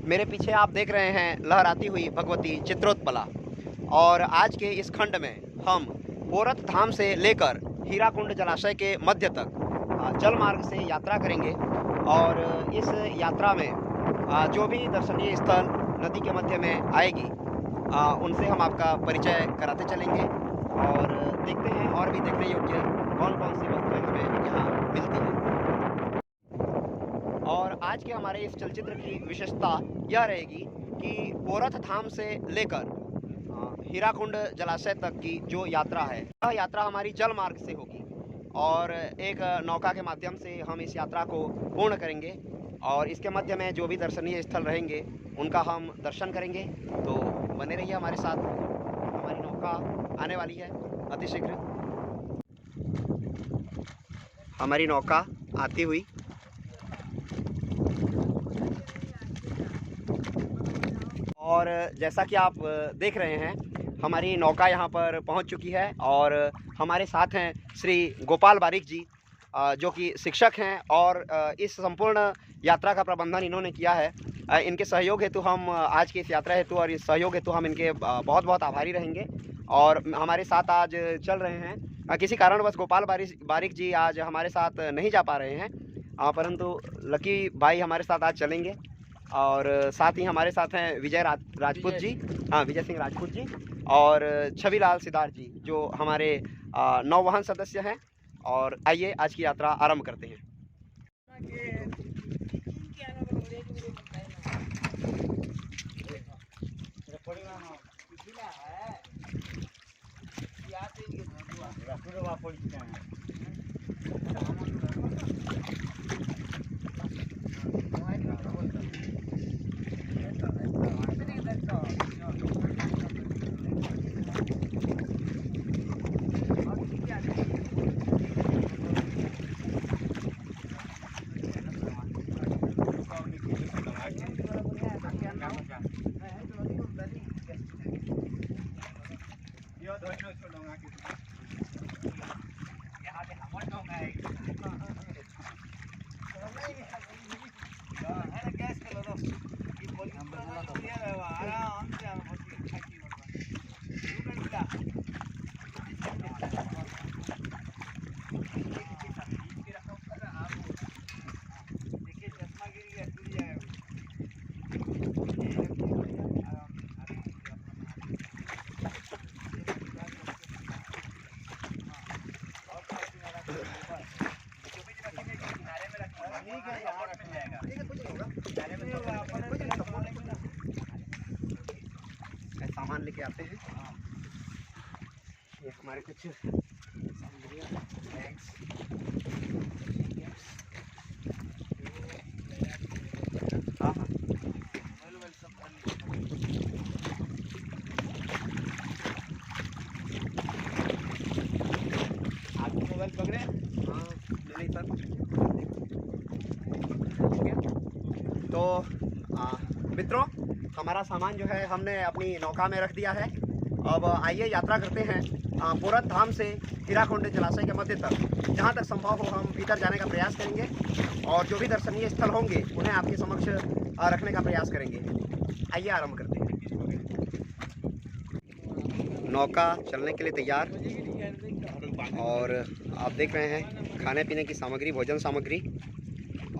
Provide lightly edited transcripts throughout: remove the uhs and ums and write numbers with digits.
मेरे पीछे आप देख रहे हैं लहराती हुई भगवती चित्रोत्पला। और आज के इस खंड में हम पोरत धाम से लेकर हीराकुंड जलाशय के मध्य तक जल मार्ग से यात्रा करेंगे। और इस यात्रा में जो भी दर्शनीय स्थल नदी के मध्य में आएगी उनसे हम आपका परिचय कराते चलेंगे और देखते हैं और भी देखने योग्य कौन कौन सी वस्तुएं हमें यहाँ मिलती हैं। और आज के हमारे इस चलचित्र की विशेषता यह रहेगी कि पोरत धाम से लेकर हीराकुंड जलाशय तक की जो यात्रा है, यह यात्रा हमारी जल मार्ग से होगी और एक नौका के माध्यम से हम इस यात्रा को पूर्ण करेंगे। और इसके मध्य में जो भी दर्शनीय स्थल रहेंगे उनका हम दर्शन करेंगे। तो बने रहिए हमारे साथ, हमारी नौका आने वाली है अति शीघ्र। हमारी नौका आती हुई और जैसा कि आप देख रहे हैं हमारी नौका यहाँ पर पहुँच चुकी है और हमारे साथ हैं श्री गोपाल बारिक जी, जो कि शिक्षक हैं और इस संपूर्ण यात्रा का प्रबंधन इन्होंने किया है। इनके सहयोग हेतु हम आज की इस यात्रा हेतु और इस सहयोग हेतु हम इनके बहुत बहुत आभारी रहेंगे। और हमारे साथ आज चल रहे हैं किसी कारणवश गोपाल बारिक जी आज हमारे साथ नहीं जा पा रहे हैं, परंतु लकी भाई हमारे साथ आज चलेंगे। और साथ ही हमारे साथ हैं विजय राजपूत जी, हाँ विजय सिंह राजपूत जी, और छविलाल सिद्धार्थ जी जो हमारे नौवहन सदस्य हैं। और आइए आज की यात्रा आरंभ करते हैं। सामान लेके आते हैं। ये हमारे कुछ हाँ हाँ आप मोबाइल पकड़े? हाँ नहीं सर। तो मित्रों, हमारा सामान जो है हमने अपनी नौका में रख दिया है। अब आइए यात्रा करते हैं पोरत धाम से हीराकुंड जलाशय के मध्य तक। जहाँ तक संभव हो हम भीतर जाने का प्रयास करेंगे और जो भी दर्शनीय स्थल होंगे उन्हें आपके समक्ष रखने का प्रयास करेंगे। आइए आरंभ करते हैं। नौका चलने के लिए तैयार और आप देख रहे हैं खाने पीने की सामग्री, भोजन सामग्री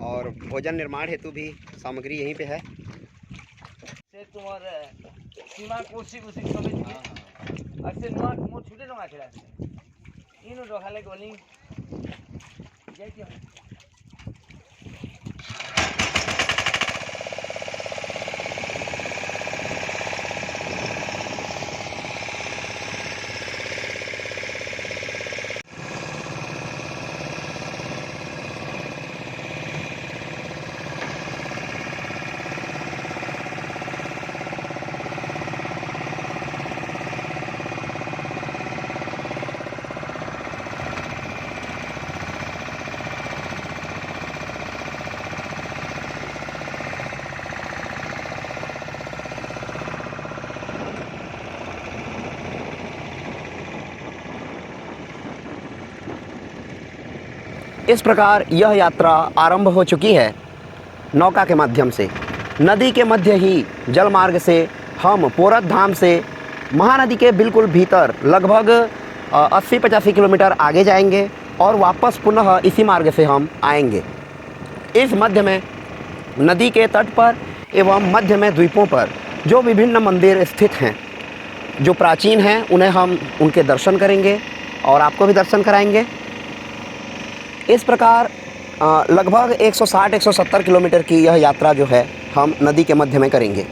और भोजन निर्माण हेतु भी सामग्री यहीं पे है। तुम्हारे सीमा कोसी कोसी समझ ऐसे नोट मो छुटे न आखिरा इनो रखाले गोली जाइयो। इस प्रकार यह यात्रा आरंभ हो चुकी है नौका के माध्यम से। नदी के मध्य ही जल मार्ग से हम पोरत धाम से महानदी के बिल्कुल भीतर लगभग 80-85 किलोमीटर आगे जाएंगे और वापस पुनः इसी मार्ग से हम आएंगे। इस मध्य में नदी के तट पर एवं मध्य में द्वीपों पर जो विभिन्न मंदिर स्थित हैं, जो प्राचीन हैं, उन्हें हम उनके दर्शन करेंगे और आपको भी दर्शन कराएंगे। इस प्रकार लगभग 160-170 किलोमीटर की यह यात्रा जो है हम नदी के मध्य में करेंगे।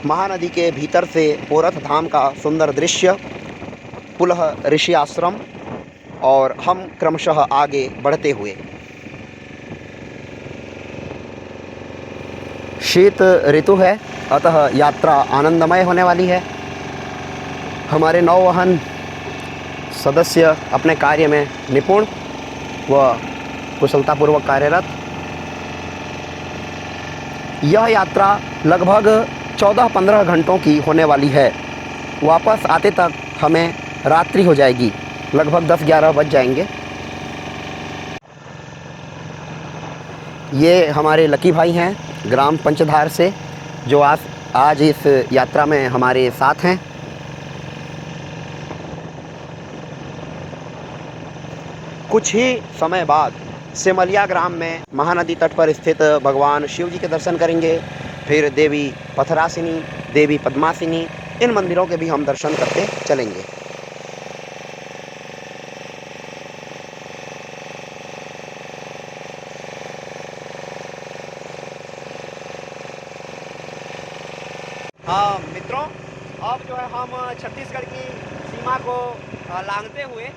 महानदी के भीतर से पोरत धाम का सुंदर दृश्य, पुनः ऋषि आश्रम और हम क्रमशः आगे बढ़ते हुए। शीत ऋतु है, अतः यात्रा आनंदमय होने वाली है। हमारे नौवहन सदस्य अपने कार्य में निपुण व कुशलतापूर्वक कार्यरत। यह यात्रा लगभग 14-15 घंटों की होने वाली है। वापस आते तक हमें रात्रि हो जाएगी, लगभग 10-11 बज जाएंगे। ये हमारे लकी भाई हैं ग्राम पंचधार से, जो आज इस यात्रा में हमारे साथ हैं। कुछ ही समय बाद सिमलिया ग्राम में महानदी तट पर स्थित भगवान शिव जी के दर्शन करेंगे। फिर देवी पथरासिनी, देवी पद्मासिनी, इन मंदिरों के भी हम दर्शन करते चलेंगे। हाँ मित्रों, अब जो है हम छत्तीसगढ़ की सीमा को लांघते हुए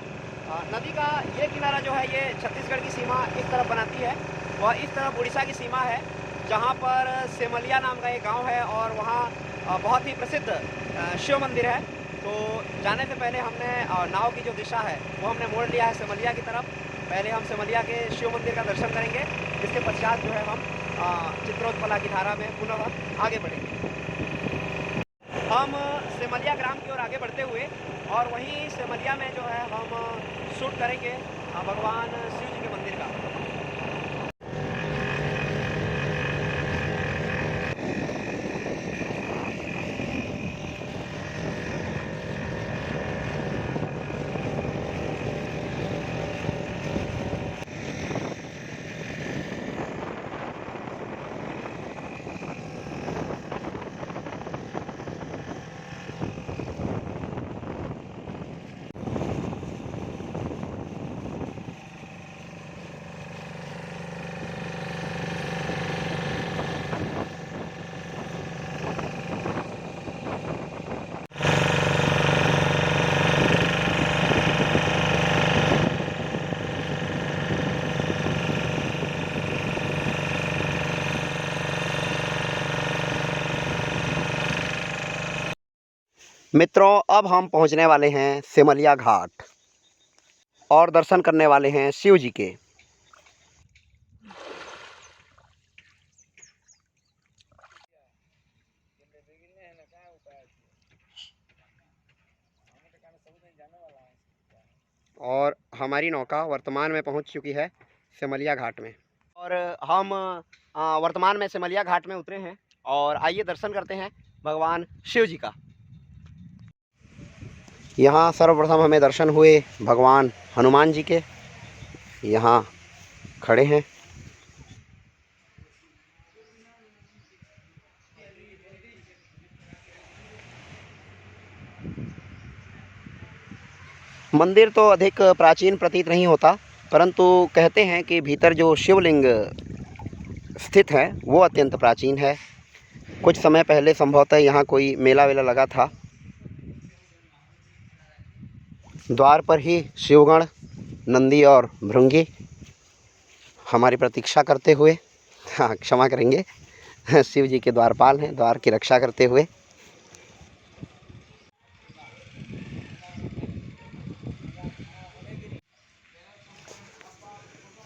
नदी का ये किनारा जो है ये छत्तीसगढ़ की सीमा इस तरफ बनाती है, वह इस तरफ उड़ीसा की सीमा है, जहाँ पर सेमलिया नाम का एक गांव है और वहाँ बहुत ही प्रसिद्ध शिव मंदिर है। तो जाने से पहले हमने नाव की जो दिशा है वो हमने मोड़ लिया है सेमलिया की तरफ। पहले हम सेमलिया के शिव मंदिर का दर्शन करेंगे, इसके पश्चात जो है हम चित्रोत्पला की धारा में पुनः आगे बढ़ेंगे। हम सेमलिया ग्राम की ओर आगे बढ़ते हुए और वहीं सेमलिया में जो है हम शूट करेंगे भगवान शिव जी के मंदिर का। मित्रों, अब हम पहुंचने वाले हैं सिमलिया घाट और दर्शन करने वाले हैं शिव जी के। और हमारी नौका वर्तमान में पहुंच चुकी है सिमलिया घाट में और हम वर्तमान में सिमलिया घाट में उतरे हैं और आइए दर्शन करते हैं भगवान शिव जी का। यहाँ सर्वप्रथम हमें दर्शन हुए भगवान हनुमान जी के, यहाँ खड़े हैं। मंदिर तो अधिक प्राचीन प्रतीत नहीं होता, परंतु कहते हैं कि भीतर जो शिवलिंग स्थित है वो अत्यंत प्राचीन है। कुछ समय पहले संभवतः यहाँ कोई मेला वेला लगा था। द्वार पर ही शिवगण, नंदी और भृंगी हमारी प्रतीक्षा करते हुए, हाँ क्षमा करेंगे, शिव जी के द्वारपाल हैं, द्वार की रक्षा करते हुए।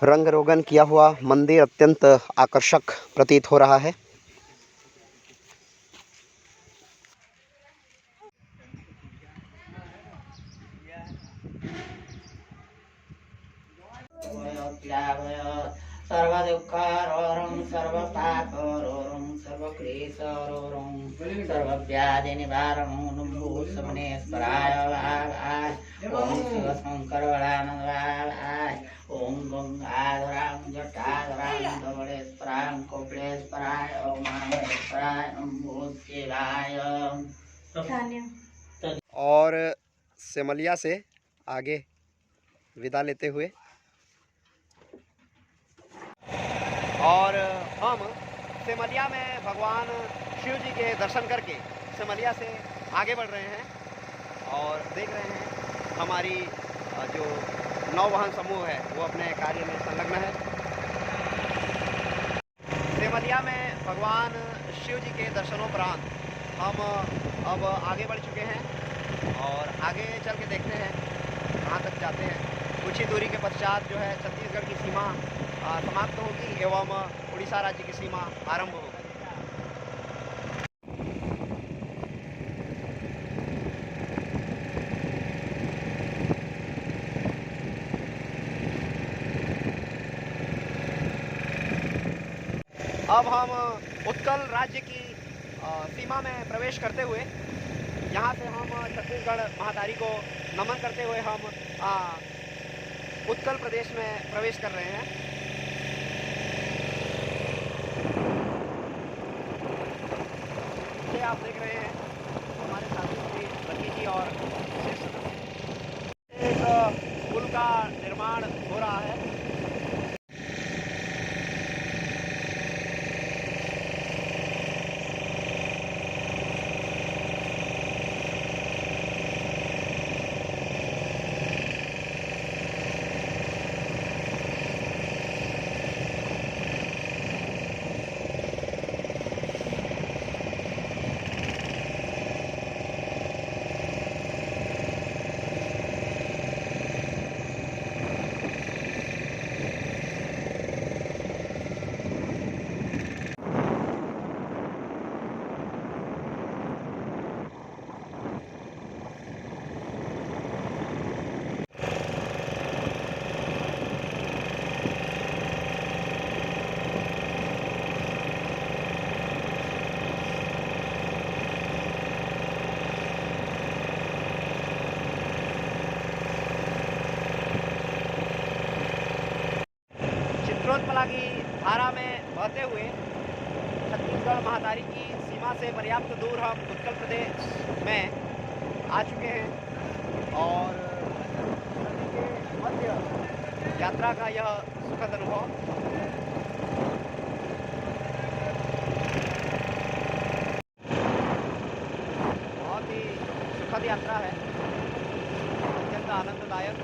रंग रोगन किया हुआ मंदिर अत्यंत आकर्षक प्रतीत हो रहा है। सर्वदुःखरोरं सर्वपापरोरं सर्वक्लेशरोरं सर्वव्याधिनिवारणं नमोऽस्मनेश्वराय वाय ॐ शिवशङ्करवरानन्दाय ॐ गङ्गाधरां जटाधरां धवलेश्वरां कपिलेश्वराय ॐ माहेश्वराय नमो शिवाय। और सिमलिया से आगे विदा लेते हुए और हम सिमलिया में भगवान शिव जी के दर्शन करके सिमलिया से आगे बढ़ रहे हैं और देख रहे हैं हमारी जो नौवहन समूह है वो अपने कार्य में संलग्न है। सिमलिया में भगवान शिव जी के दर्शनोपरांत हम अब आगे बढ़ चुके हैं और आगे चल के देखते हैं कहाँ तक जाते हैं। कुछ ही दूरी के पश्चात जो है छत्तीसगढ़ की सीमा समाप्त होगी एवं उड़ीसा राज्य की सीमा आरंभ होगी। अब हम उत्कल राज्य की सीमा में प्रवेश करते हुए यहाँ से हम छत्तीसगढ़ महातारी को नमन करते हुए हम उत्कल प्रदेश में प्रवेश कर रहे हैं। ये आप देख रहे हैं हमारे साथी श्री लकी जी और एक पुल का निर्माण हो रहा है। चित्रोत्पला की धारा में बहते हुए छत्तीसगढ़ महातारी की सीमा से पर्याप्त दूर हम उत्कल प्रदेश में आ चुके हैं और मध्य यात्रा का यह सुखद अनुभव बहुत ही सुखद यात्रा है, अत्यंत आनंददायक।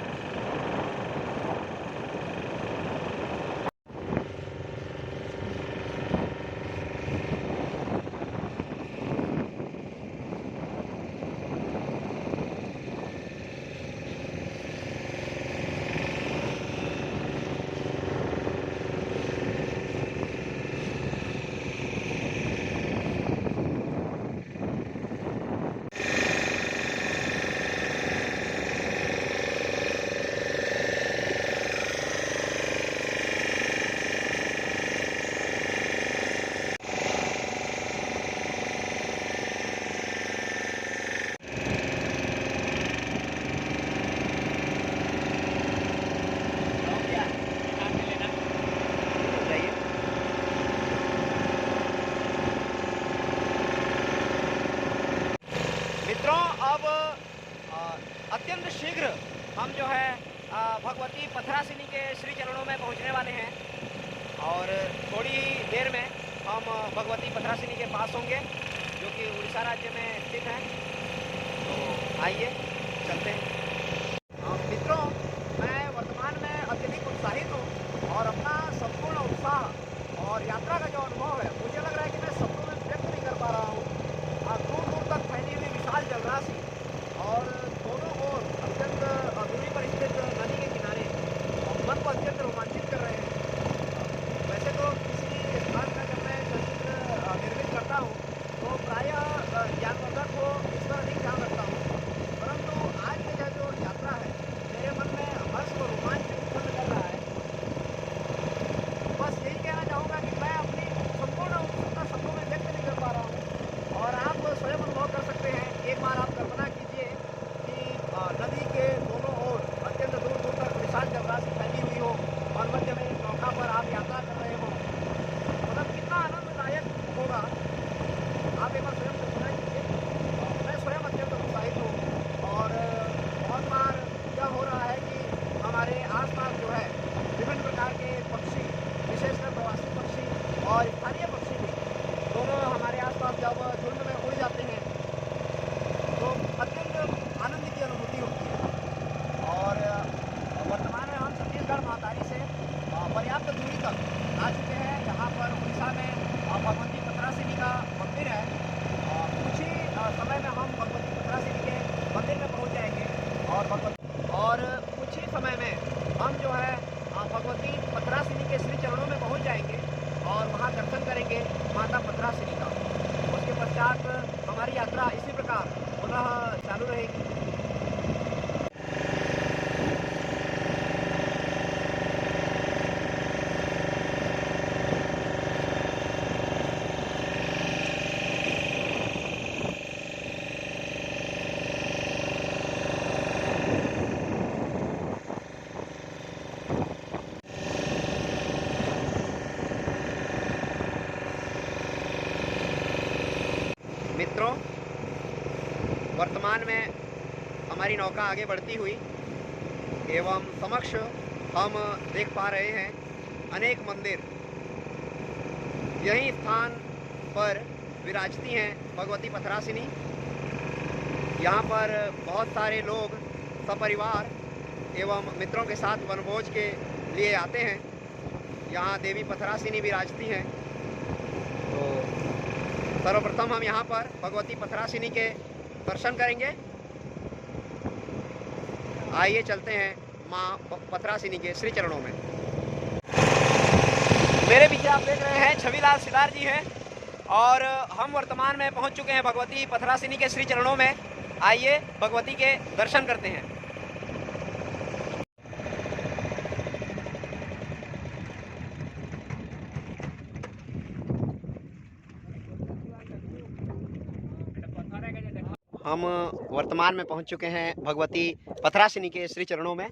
अत्यंत शीघ्र हम जो है भगवती पथरासिनी के श्री चरणों में पहुंचने वाले हैं और थोड़ी देर में हम भगवती पथरासिनी के पास होंगे जो कि उड़ीसा राज्य में स्थित है। तो आइए चलते हैं। मित्रों, मैं वर्तमान में अत्यधिक उत्साहित हूँ और अपना संपूर्ण उत्साह और यात्रा का जो अनुभव है मुझे लग रहा है कि मैं शब्दों में व्यक्त नहीं कर पा रहा हूँ। दूर दूर तक फैली हुई विशाल जलराशि और दोनों ओर अत्यंत दूरी पर स्थित नदी के किनारे मन को अत्यंत रोमांचित कर रहे हैं। वैसे तो किसी स्थान का जब मैं चलचित्र निर्मित करता हूँ तो प्रायः ज्ञानवर्धक हो इस पर अधिक ध्यान रखता हूँ, परंतु आज के जो वर्तमान में हमारी नौका आगे बढ़ती हुई एवं समक्ष हम देख पा रहे हैं अनेक मंदिर। यही स्थान पर विराजती हैं भगवती पथरासिनी। यहाँ पर बहुत सारे लोग सपरिवार एवं मित्रों के साथ वनभोज के लिए आते हैं। यहाँ देवी पथरासिनी विराजती हैं। तो सर्वप्रथम हम यहाँ पर भगवती पथरासिनी के दर्शन करेंगे। आइए चलते हैं माँ पथरासिनी के श्री चरणों में। मेरे पीछे आप देख रहे हैं छविलाल सिदार जी हैं और हम वर्तमान में पहुंच चुके हैं भगवती पथरासिनी के श्री चरणों में। आइए भगवती के दर्शन करते हैं। हम वर्तमान में पहुंच चुके हैं भगवती पथरासिनी के श्री चरणों में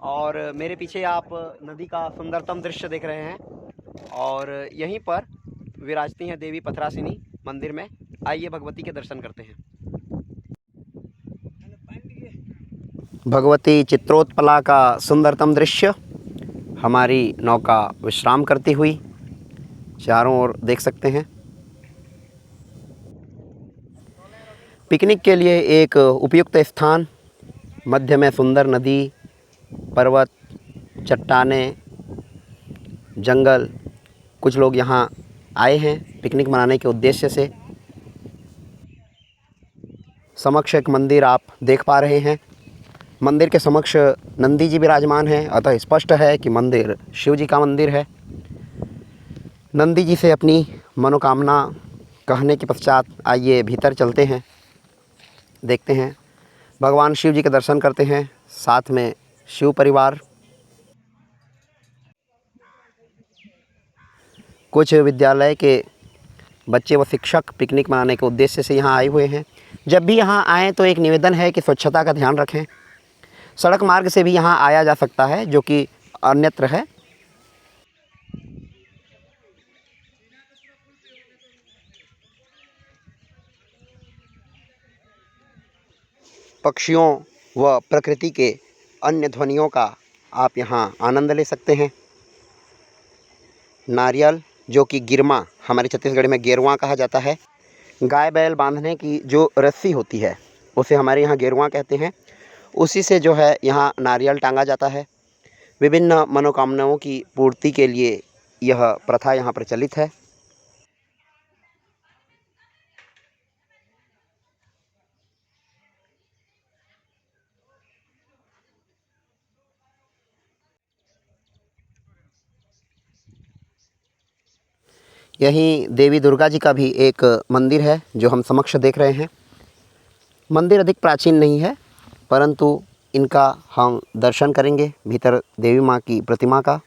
और मेरे पीछे आप नदी का सुंदरतम दृश्य देख रहे हैं और यहीं पर विराजती हैं देवी पथरासिनी मंदिर में। आइए भगवती के दर्शन करते हैं। भगवती चित्रोत्पला का सुंदरतम दृश्य। हमारी नौका विश्राम करती हुई चारों ओर देख सकते हैं। पिकनिक के लिए एक उपयुक्त स्थान, मध्य में सुंदर नदी, पर्वत, चट्टानें, जंगल। कुछ लोग यहाँ आए हैं पिकनिक मनाने के उद्देश्य से। समक्ष एक मंदिर आप देख पा रहे हैं। मंदिर के समक्ष नंदी जी विराजमान हैं, अतः स्पष्ट है कि मंदिर शिव जी का मंदिर है। नंदी जी से अपनी मनोकामना कहने के पश्चात आइए भीतर चलते हैं, देखते हैं, भगवान शिव जी के दर्शन करते हैं, साथ में शिव परिवार। कुछ विद्यालय के बच्चे व शिक्षक पिकनिक मनाने के उद्देश्य से यहाँ आए हुए हैं। जब भी यहाँ आएँ तो एक निवेदन है कि स्वच्छता का ध्यान रखें। सड़क मार्ग से भी यहाँ आया जा सकता है, जो कि अन्यत्र है। पक्षियों व प्रकृति के अन्य ध्वनियों का आप यहाँ आनंद ले सकते हैं। नारियल, जो कि गिरमा, हमारे छत्तीसगढ़ में गेरुआ कहा जाता है। गाय बैल बांधने की जो रस्सी होती है उसे हमारे यहाँ गेरुआ कहते हैं। उसी से जो है यहाँ नारियल टांगा जाता है। विभिन्न मनोकामनाओं की पूर्ति के लिए यह प्रथा यहाँ प्रचलित है। यहीं देवी दुर्गा जी का भी एक मंदिर है जो हम समक्ष देख रहे हैं। मंदिर अधिक प्राचीन नहीं है, परंतु इनका हम दर्शन करेंगे भीतर देवी माँ की प्रतिमा का।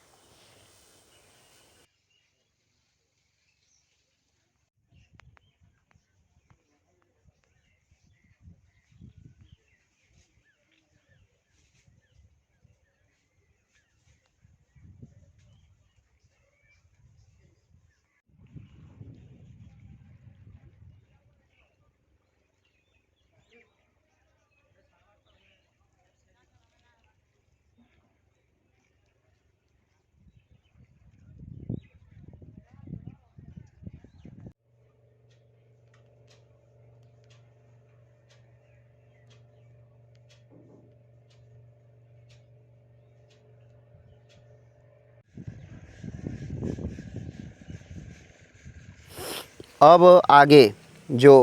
अब आगे जो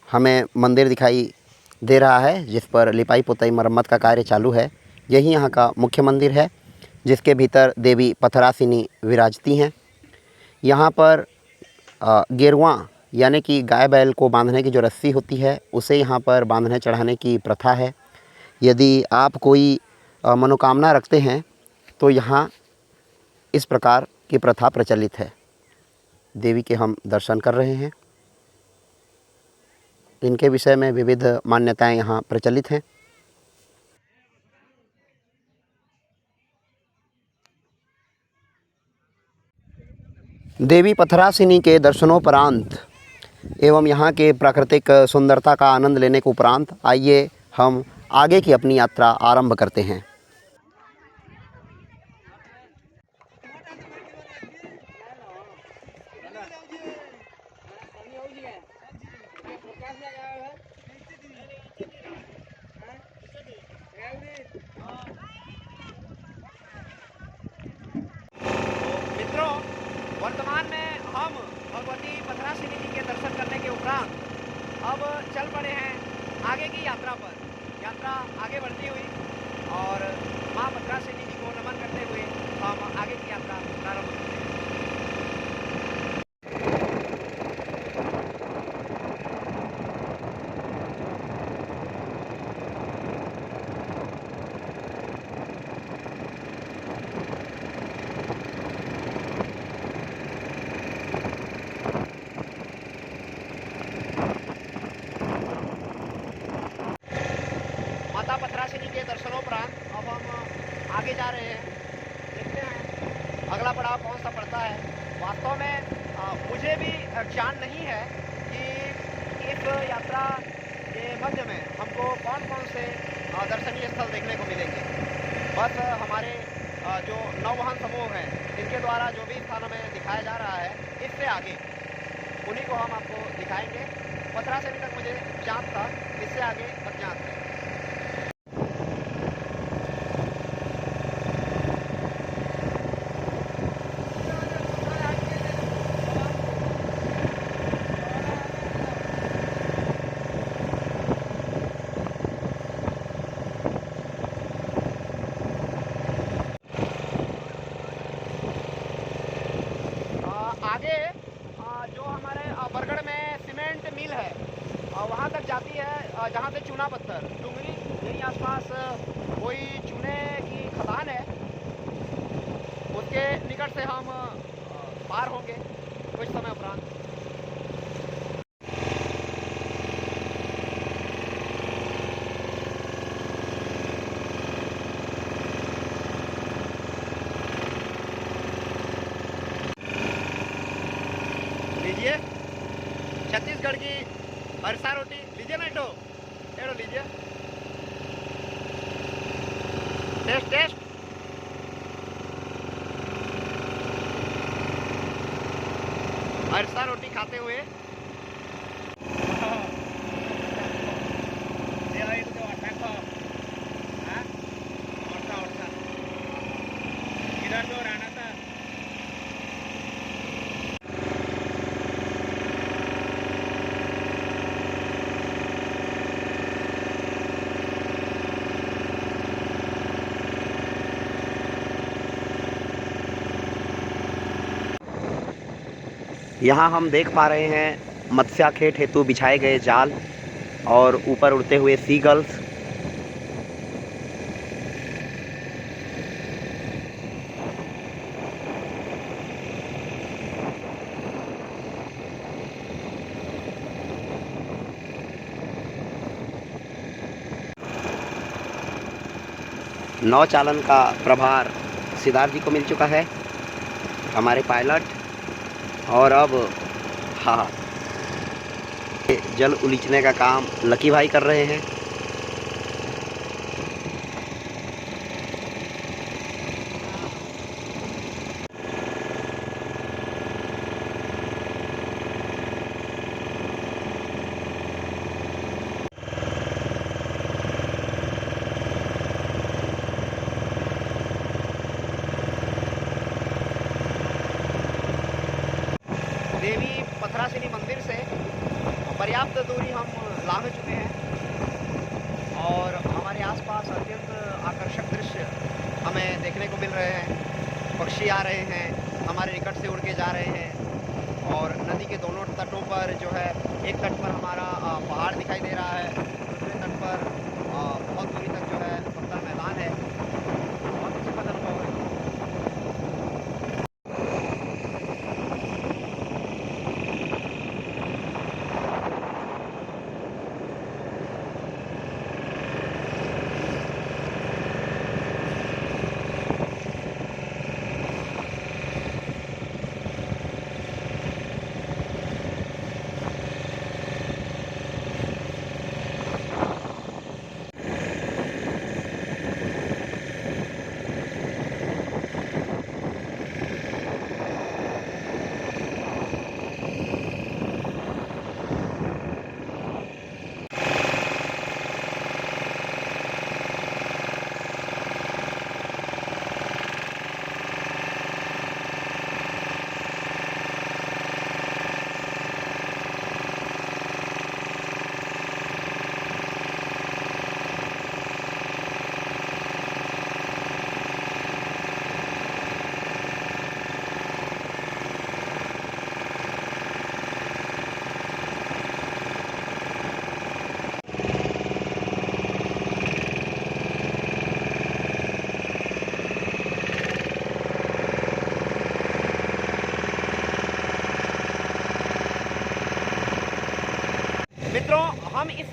हमें मंदिर दिखाई दे रहा है, जिस पर लिपाई पुताई मरम्मत का कार्य चालू है, यही यहाँ का मुख्य मंदिर है, जिसके भीतर देवी पथरासिनी विराजती हैं। यहाँ पर गेरुआ यानी कि गाय बैल को बांधने की जो रस्सी होती है उसे यहाँ पर बांधने चढ़ाने की प्रथा है। यदि आप कोई मनोकामना रखते हैं तो यहाँ इस प्रकार की प्रथा प्रचलित है। देवी के हम दर्शन कर रहे हैं। इनके विषय में विविध मान्यताएं यहाँ प्रचलित हैं। देवी पथरासिनी के दर्शनोपरांत एवं यहाँ के प्राकृतिक सुंदरता का आनंद लेने के उपरांत आइए हम आगे की अपनी यात्रा आरंभ करते हैं। मित्रों, वर्तमान में हम भगवती पथरासिनी जी के दर्शन करने के उपरांत अब चल पड़े हैं आगे की यात्रा पर। यात्रा आगे बढ़ती हुई और माँ पथरासिनी जी को नमन करते हुए हम आगे की यात्रा प्रारंभ करते हैं। माता पथरासिनी के दर्शनोपरांत अब हम आगे जा रहे हैं। देखते हैं अगला पड़ाव कौन सा पड़ता है। वास्तव में मुझे भी ज्ञान नहीं है कि इस यात्रा के मध्य में हमको कौन कौन से दर्शनीय स्थल देखने को मिलेंगे। बस हमारे जो नौवहन समूह हैं इनके द्वारा जो भी स्थान हमें दिखाया जा रहा है, इससे आगे उन्हीं को हम आपको दिखाएंगे। पथरासिनी तक मुझे ज्ञात था, इससे आगे अज्ञात है। आगे जो हमारे बरगढ़ में सीमेंट मिल है वहाँ तक जाती है, जहाँ से चूना पत्थर डुंगरी यहीं आसपास कोई चूने की खदान है, उसके निकट से हम पार होंगे कुछ समय उपरांत। लीजिए छत्तीसगढ़ की अरसा रोटी लीजिए ना, एडो लीजिए, टेस्ट टेस्ट। अरसा रोटी खाते हुए इधर तो रहना था। यहाँ हम देख पा रहे हैं मत्स्याखेट हेतु बिछाए गए जाल और ऊपर उड़ते हुए सीगल्स। नौचालन का प्रभार सिद्धार्थ जी को मिल चुका है, हमारे पायलट। और अब हाँ, जल उलीचने का काम लकी भाई कर रहे हैं। देवी पथरासिनी मंदिर से पर्याप्त दूरी हम लांघ चुके हैं और हमारे आसपास अत्यंत आकर्षक दृश्य हमें देखने को मिल रहे हैं। पक्षी आ रहे हैं, हमारे निकट से उड़ के जा रहे हैं और नदी के दोनों तटों पर जो है, एक तट पर हमारा पहाड़ दिखाई दे रहा है, दूसरे तट पर बहुत दूरी तक जो है पत्थर मैदान है। बहुत ही सुखद अनुभव है।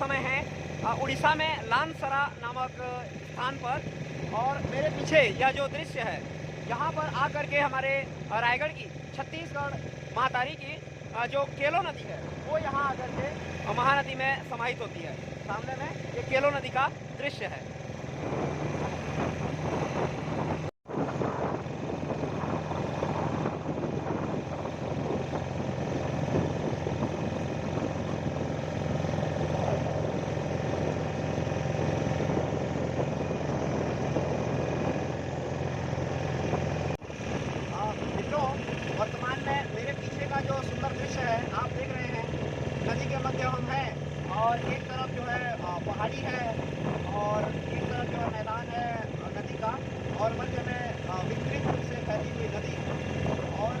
समय हैं उड़ीसा में लानसरा नामक स्थान पर। और मेरे पीछे यह जो दृश्य है, यहाँ पर आकर के हमारे रायगढ़ की, छत्तीसगढ़ महातारी की जो केलो नदी है वो यहाँ आकर के महानदी में समाहित होती है। सामने में ये केलो नदी का दृश्य है। वर्तमान में मेरे पीछे का जो सुंदर दृश्य है आप देख रहे हैं, नदी के मध्य हम हैं और एक तरफ जो है पहाड़ी है और एक तरफ जो है मैदान है नदी का, और मध्य में विस्तृत रूप से फैली हुई नदी। और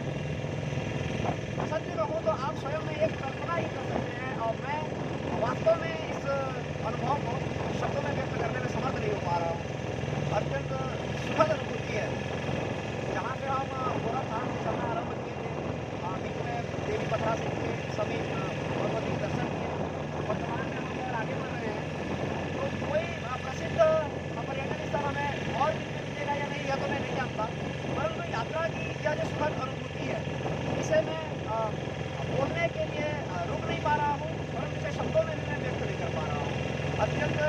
सत्य कहूँ तो आप स्वयं में एक कल्पना ही कर सकते हैं, और मैं वास्तव में इस अनुभव को शब्दों में व्यक्त करने में समर्थ नहीं हो पा रहा हूँ। अत्यंत सुखद अनुभूति है। जहाँ से हम पूरा स्थान से चलना आरम्भ किए थे, बीच में देवी पथरा सिंह के समीप भगवती के दर्शन किए। वर्तमान में हम अगर आगे बढ़ रहे हैं तो कोई प्रसिद्ध पर्यटन स्थल हमें और मिलेगा या नहीं, यह तो मैं नहीं जानता, परंतु यात्रा की यह जो सुखद अनुभूति है इसे मैं बोलने के लिए रुक नहीं पा रहा हूँ, परंतु इसे शब्दों में भी मैं व्यक्त नहीं कर पा रहा हूँ। अत्यंत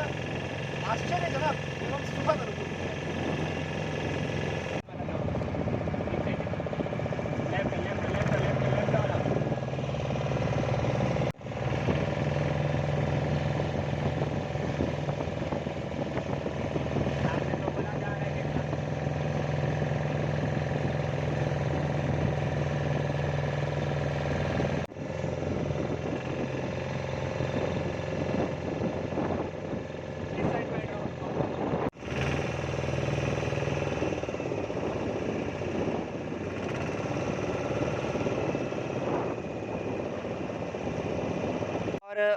आश्चर्यजनक एवं सुखद अनुभूति है।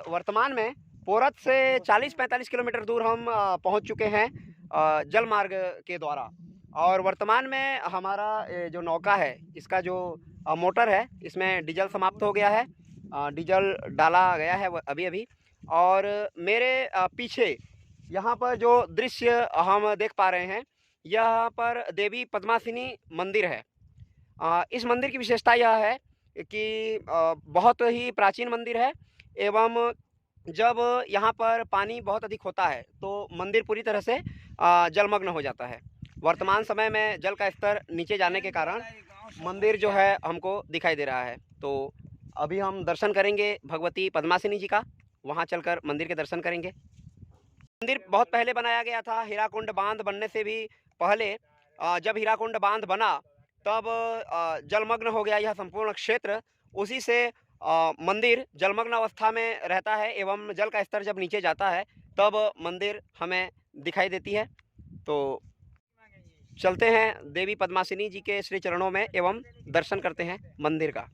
वर्तमान में पोरत से 40-45 किलोमीटर दूर हम पहुंच चुके हैं जल मार्ग के द्वारा। और वर्तमान में हमारा जो नौका है इसका जो मोटर है इसमें डीजल समाप्त हो गया है, डीजल डाला गया है अभी अभी। और मेरे पीछे यहाँ पर जो दृश्य हम देख पा रहे हैं, यहाँ पर देवी पद्मासिनी मंदिर है। इस मंदिर की विशेषता यह है कि बहुत ही प्राचीन मंदिर है, एवं जब यहाँ पर पानी बहुत अधिक होता है तो मंदिर पूरी तरह से जलमग्न हो जाता है। वर्तमान समय में जल का स्तर नीचे जाने के कारण मंदिर जो है हमको दिखाई दे रहा है। तो अभी हम दर्शन करेंगे भगवती पद्मासिनी जी का, वहाँ चलकर मंदिर के दर्शन करेंगे। मंदिर बहुत पहले बनाया गया था, हीराकुंड बांध बनने से भी पहले। जब हीराकुंड बांध बना तब जलमग्न हो गया यह संपूर्ण क्षेत्र। उसी से मंदिर जलमग्न अवस्था में रहता है, एवं जल का स्तर जब नीचे जाता है तब मंदिर हमें दिखाई देती है। तो चलते हैं देवी पद्मासिनी जी के श्री चरणों में एवं दर्शन करते हैं मंदिर का।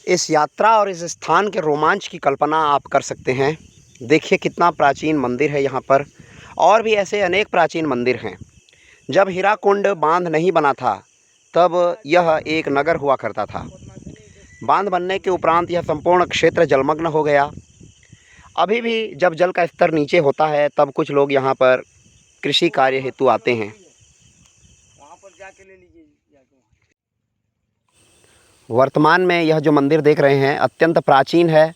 इस यात्रा और इस स्थान के रोमांच की कल्पना आप कर सकते हैं। देखिए कितना प्राचीन मंदिर है यहाँ पर, और भी ऐसे अनेक प्राचीन मंदिर हैं। जब हीराकुंड बांध नहीं बना था तब यह एक नगर हुआ करता था। बांध बनने के उपरांत यह संपूर्ण क्षेत्र जलमग्न हो गया। अभी भी जब जल का स्तर नीचे होता है तब कुछ लोग यहाँ पर कृषि कार्य हेतु आते हैं। वहाँ पर जाके ले लीजिए। वर्तमान में यह जो मंदिर देख रहे हैं अत्यंत प्राचीन है,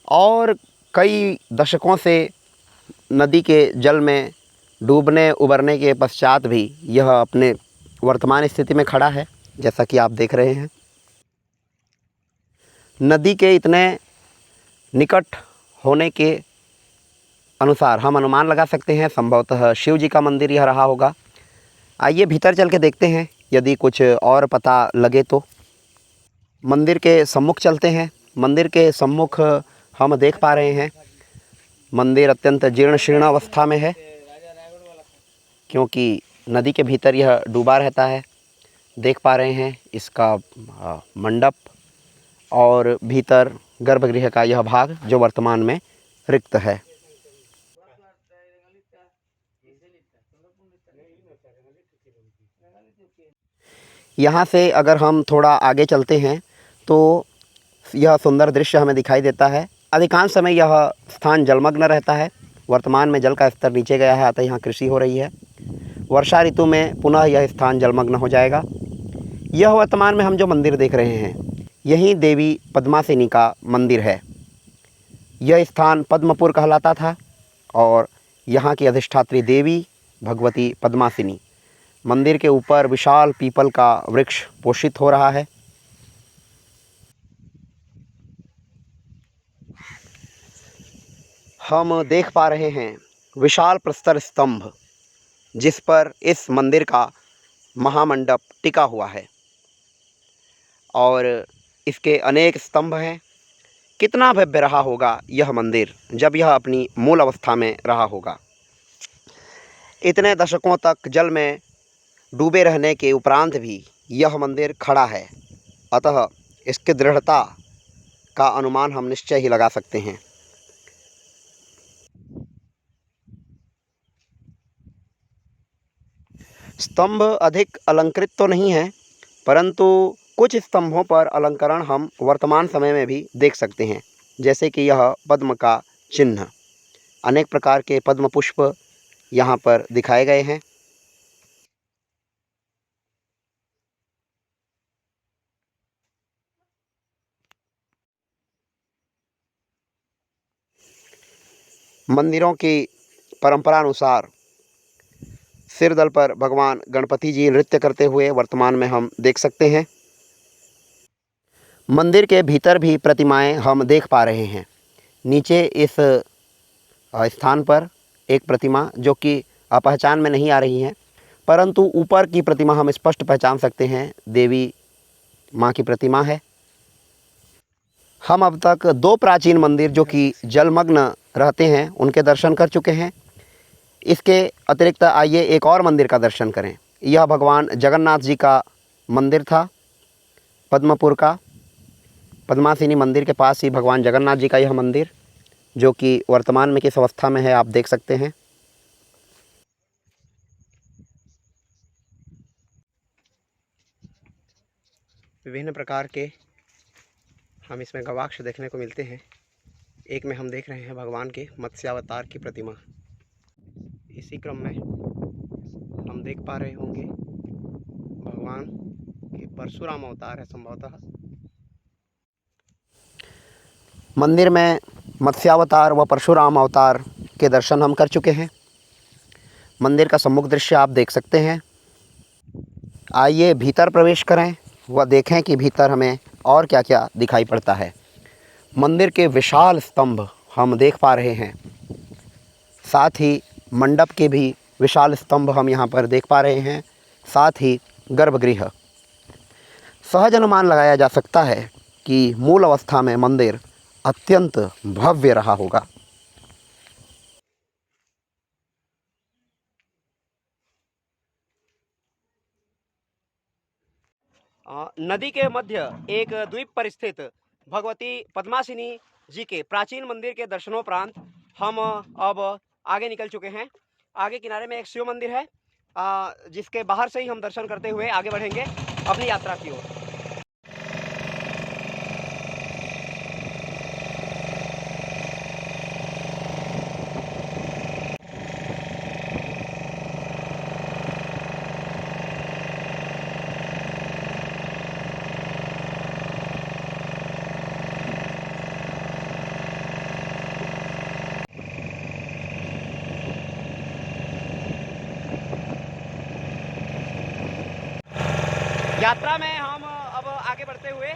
और कई दशकों से नदी के जल में डूबने उबरने के पश्चात भी यह अपने वर्तमान स्थिति में खड़ा है, जैसा कि आप देख रहे हैं। नदी के इतने निकट होने के अनुसार हम अनुमान लगा सकते हैं संभवतः शिव जी का मंदिर यह रहा होगा। आइए भीतर चल के देखते हैं, यदि कुछ और पता लगे तो। मंदिर के सम्मुख चलते हैं। मंदिर के सम्मुख हम देख पा रहे हैं मंदिर अत्यंत जीर्ण शीर्ण अवस्था में है, क्योंकि नदी के भीतर यह डूबा रहता है। देख पा रहे हैं इसका मंडप और भीतर गर्भगृह का यह भाग जो वर्तमान में रिक्त है। यहाँ से अगर हम थोड़ा आगे चलते हैं तो यह सुंदर दृश्य हमें दिखाई देता है। अधिकांश समय यह स्थान जलमग्न रहता है। वर्तमान में जल का स्तर नीचे गया है, अतः यहाँ कृषि हो रही है। वर्षा ऋतु में पुनः यह स्थान जलमग्न हो जाएगा। यह वर्तमान में हम जो मंदिर देख रहे हैं, यही देवी पद्मासिनी का मंदिर है। यह स्थान पद्मपुर कहलाता था और यहाँ की अधिष्ठात्री देवी भगवती पद्मासिनी। मंदिर के ऊपर विशाल पीपल का वृक्ष पोषित हो रहा है। हम देख पा रहे हैं विशाल प्रस्तर स्तंभ, जिस पर इस मंदिर का महामंडप टिका हुआ है और इसके अनेक स्तंभ हैं। कितना भव्य रहा होगा यह मंदिर जब यह अपनी मूल अवस्था में रहा होगा। इतने दशकों तक जल में डूबे रहने के उपरांत भी यह मंदिर खड़ा है, अतः इसकी दृढ़ता का अनुमान हम निश्चय ही लगा सकते हैं। स्तंभ अधिक अलंकृत तो नहीं है, परंतु कुछ स्तंभों पर अलंकरण हम वर्तमान समय में भी देख सकते हैं, जैसे कि यह पद्म का चिन्ह। अनेक प्रकार के पद्म पुष्प यहाँ पर दिखाए गए हैं। मंदिरों की परंपरा अनुसार सिरदल पर भगवान गणपति जी नृत्य करते हुए वर्तमान में हम देख सकते हैं। मंदिर के भीतर भी प्रतिमाएं हम देख पा रहे हैं। नीचे इस स्थान पर एक प्रतिमा जो कि पहचान में नहीं आ रही है, परंतु ऊपर की प्रतिमा हम स्पष्ट पहचान सकते हैं, देवी माँ की प्रतिमा है। हम अब तक 2 प्राचीन मंदिर जो कि जलमग्न रहते हैं उनके दर्शन कर चुके हैं। इसके अतिरिक्त आइए एक और मंदिर का दर्शन करें। यह भगवान जगन्नाथ जी का मंदिर था, पद्मपुर का। पद्मासिनी मंदिर के पास ही भगवान जगन्नाथ जी का यह मंदिर, जो कि वर्तमान में किस अवस्था में है आप देख सकते हैं। विभिन्न प्रकार के हम इसमें गवाक्ष देखने को मिलते हैं। एक में हम देख रहे हैं भगवान के मत्स्यावतार की प्रतिमा। इसी क्रम में हम देख पा रहे होंगे भगवान के परशुराम अवतार है संभवतः। मंदिर में मत्स्यावतार व परशुराम अवतार के दर्शन हम कर चुके हैं। मंदिर का सम्मुख दृश्य आप देख सकते हैं। आइए भीतर प्रवेश करें व देखें कि भीतर हमें और क्या क्या दिखाई पड़ता है। मंदिर के विशाल स्तंभ हम देख पा रहे हैं, साथ ही मंडप के भी विशाल स्तंभ हम यहाँ पर देख पा रहे हैं, साथ ही गर्भगृह। सहज अनुमान लगाया जा सकता है कि मूल अवस्था में मंदिर अत्यंत भव्य रहा होगा। नदी के मध्य एक द्वीप पर स्थित भगवती पद्मासिनी जी के प्राचीन मंदिर के दर्शनोपरांत हम अब आगे निकल चुके हैं। आगे किनारे में एक शिव मंदिर है, जिसके बाहर से ही हम दर्शन करते हुए आगे बढ़ेंगे अपनी यात्रा की ओर। यात्रा में हम अब आगे बढ़ते हुए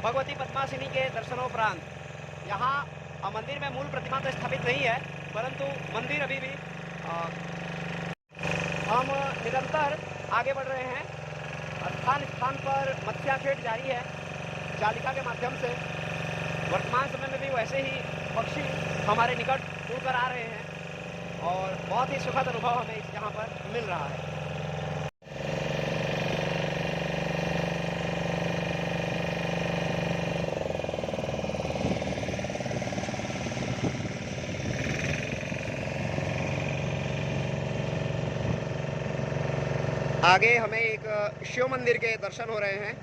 भगवती पद्मासिनी के दर्शनोपरांत यहाँ मंदिर में मूल प्रतिमा तो स्थापित नहीं है, परंतु मंदिर अभी भी हम निरंतर आगे बढ़ रहे हैं। स्थान स्थान पर मत्स्याखेट जारी है चालिका के माध्यम से। वर्तमान समय में भी वैसे ही पक्षी हमारे निकट उड़कर आ रहे हैं और बहुत ही सुखद अनुभव हमें इस यहाँ पर मिल रहा है। आगे हमें एक शिव मंदिर के दर्शन हो रहे हैं।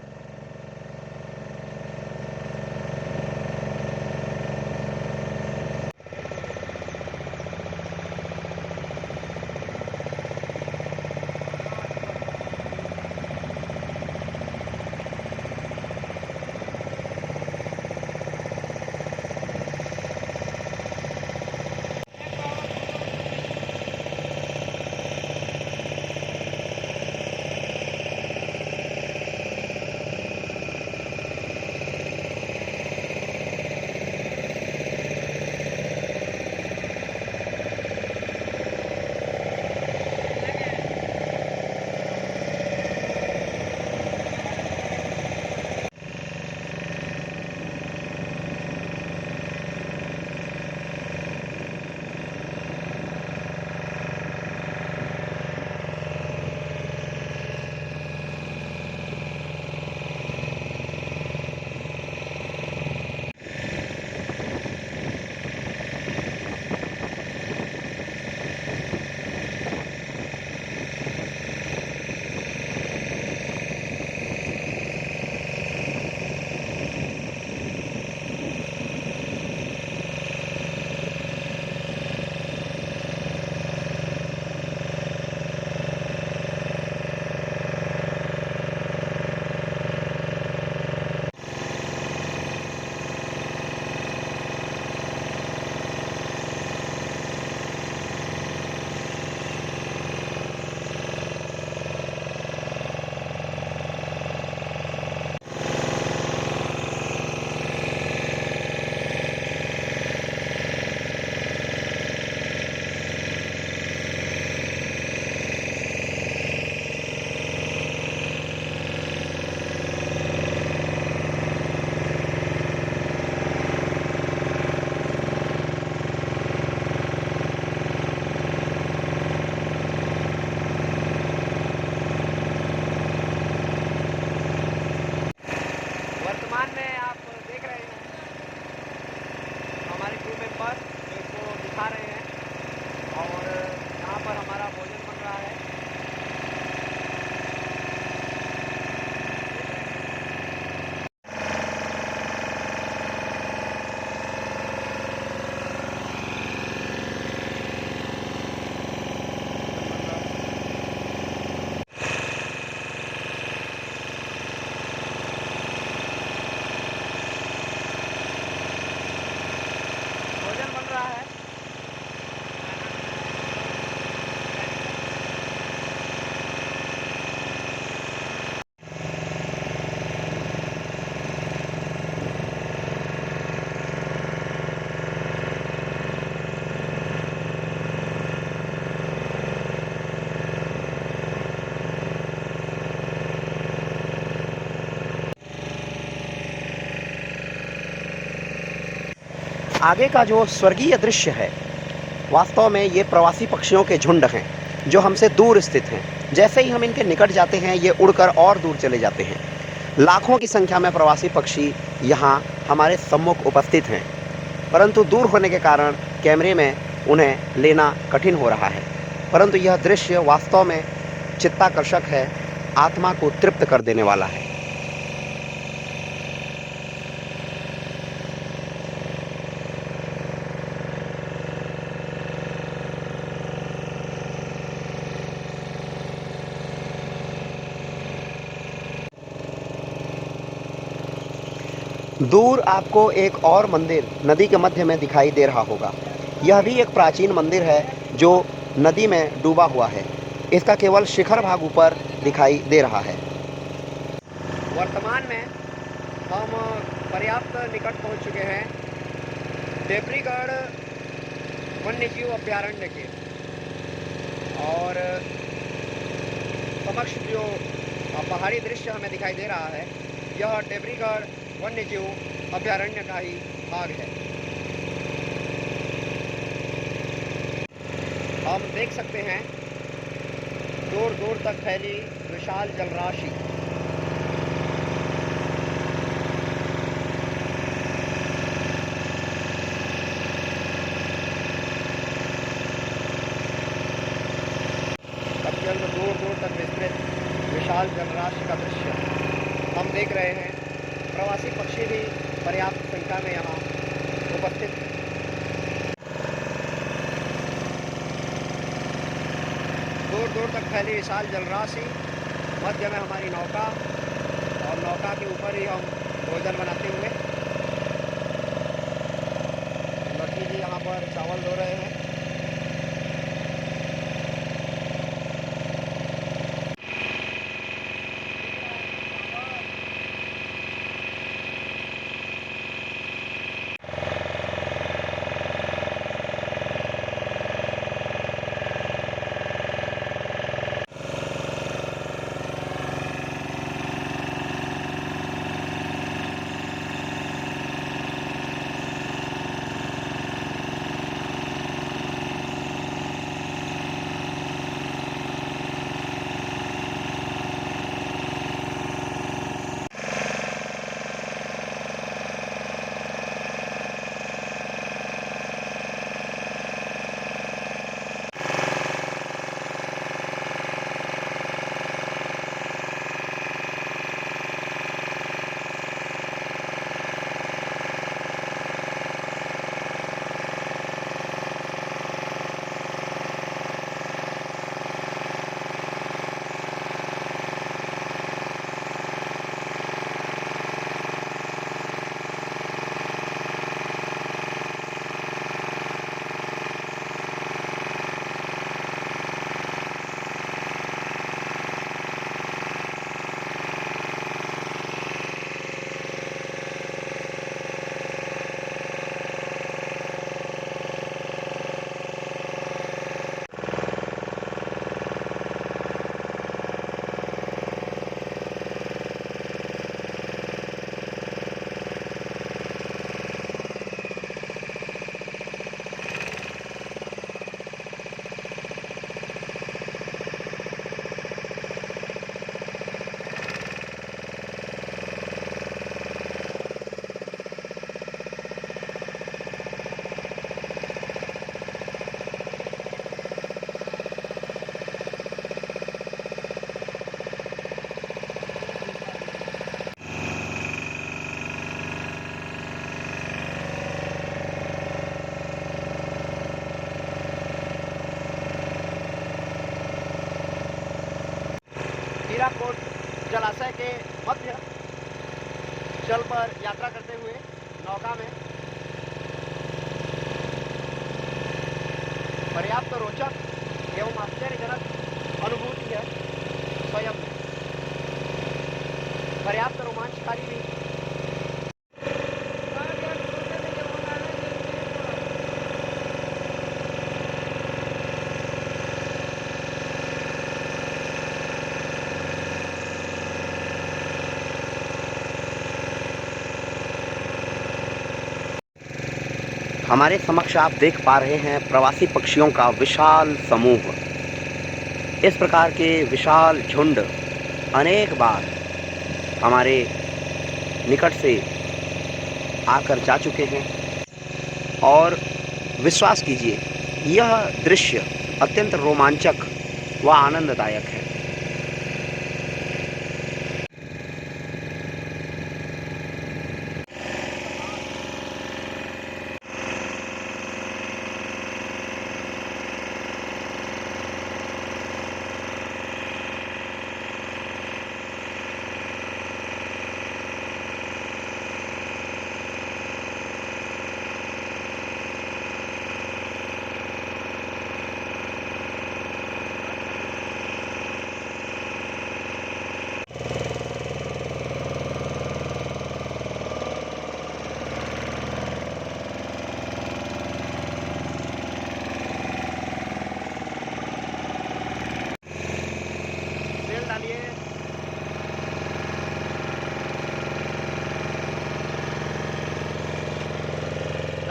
खा रहे हैं और यहाँ पर हमारा भोजन बन रहा है। भोजन बन रहा है। आगे का जो स्वर्गीय दृश्य है, वास्तव में ये प्रवासी पक्षियों के झुंड हैं जो हमसे दूर स्थित हैं। जैसे ही हम इनके निकट जाते हैं ये उड़कर और दूर चले जाते हैं। लाखों की संख्या में प्रवासी पक्षी यहाँ हमारे सम्मुख उपस्थित हैं, परंतु दूर होने के कारण कैमरे में उन्हें लेना कठिन हो रहा है। परंतु यह दृश्य वास्तव में चित्ताकर्षक है, आत्मा को तृप्त कर देने वाला है। दूर आपको एक और मंदिर नदी के मध्य में दिखाई दे रहा होगा। यह भी एक प्राचीन मंदिर है जो नदी में डूबा हुआ है। इसका केवल शिखर भाग ऊपर दिखाई दे रहा है। वर्तमान में हम पर्याप्त निकट पहुंच चुके हैं देवरीगढ़ वन्यजीव अभ्यारण्य के, और समक्ष जो पहाड़ी दृश्य हमें दिखाई दे रहा है, यह देवरीगढ़ वन्यजीव अभयारण्य का ही भाग है। हम देख सकते हैं दूर दूर तक फैली विशाल जलराशि। अत्यंत दूर दूर तक विस्तृत विशाल जलराशि का दृश्य हम देख रहे हैं। प्रवासी पक्षी भी पर्याप्त संख्या में यहाँ उपस्थित हैं। दूर दूर तक फैली विशाल जलराशि, मध्य में हमारी नौका और नौका के ऊपर ही हम भोजन बनाते हुए। लड़की जी यहाँ पर चावल धो रहे हैं। हीराकोट जलाशय के मध्य जल पर यात्रा करते हुए नौका में पर्याप्त रोचक एवं आश्चर्यजनक अनुभूति है। स्वयं में पर्याप्त रोमांचकारी भी। हमारे समक्ष आप देख पा रहे हैं प्रवासी पक्षियों का विशाल समूह। इस प्रकार के विशाल झुंड अनेक बार हमारे निकट से आकर जा चुके हैं और विश्वास कीजिए यह दृश्य अत्यंत रोमांचक व आनंददायक है।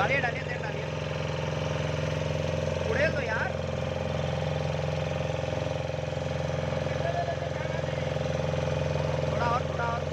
डालिए डालिए तेल डालिए, उड़े तो यार। थोड़ा और थोड़ा और।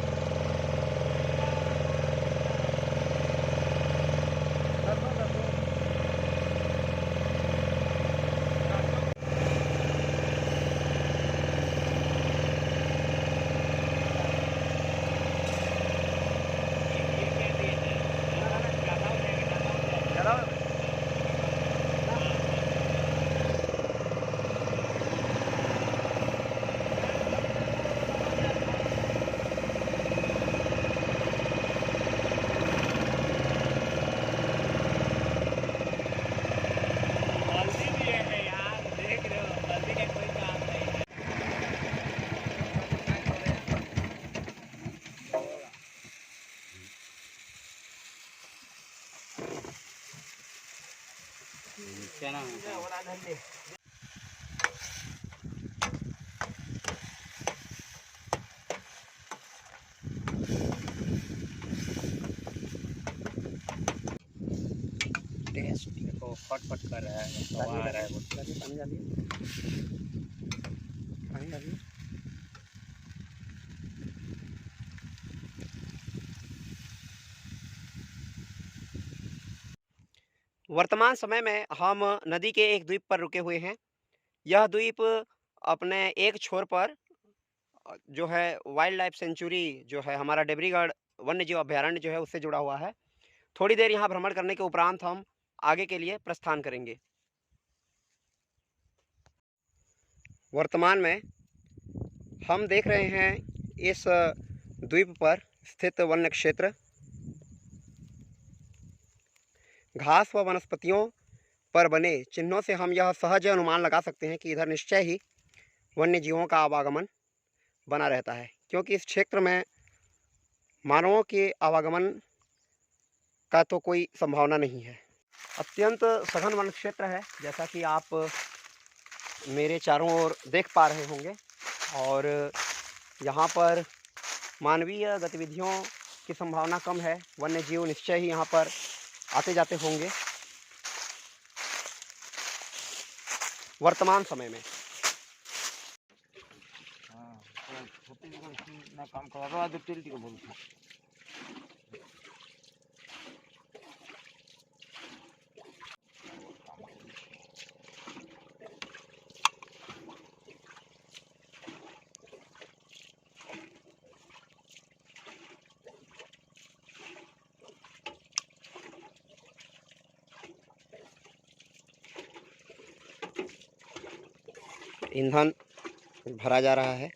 देखो फट कर रहा है, हवा आ रहा है। पानी डालिए, पानी डालिए। वर्तमान समय में हम नदी के एक द्वीप पर रुके हुए हैं। यह द्वीप अपने एक छोर पर जो है वाइल्ड लाइफ सेंचुरी जो है हमारा डिब्रूगढ़ वन्य जीव अभयारण्य जो है उससे जुड़ा हुआ है। थोड़ी देर यहाँ भ्रमण करने के उपरांत हम आगे के लिए प्रस्थान करेंगे। वर्तमान में हम देख रहे हैं इस द्वीप पर स्थित वन्य क्षेत्र, घास व वनस्पतियों पर बने चिन्हों से हम यह सहज अनुमान लगा सकते हैं कि इधर निश्चय ही वन्य जीवों का आवागमन बना रहता है, क्योंकि इस क्षेत्र में मानवों के आवागमन का तो कोई संभावना नहीं है। अत्यंत सघन वन क्षेत्र है, जैसा कि आप मेरे चारों ओर देख पा रहे होंगे। और यहाँ पर मानवीय गतिविधियों की संभावना कम है। वन्य जीव निश्चय ही यहाँ पर आते जाते होंगे वर्तमान समय में। काम करा तेल टी बोल ईंधन भरा जा रहा है।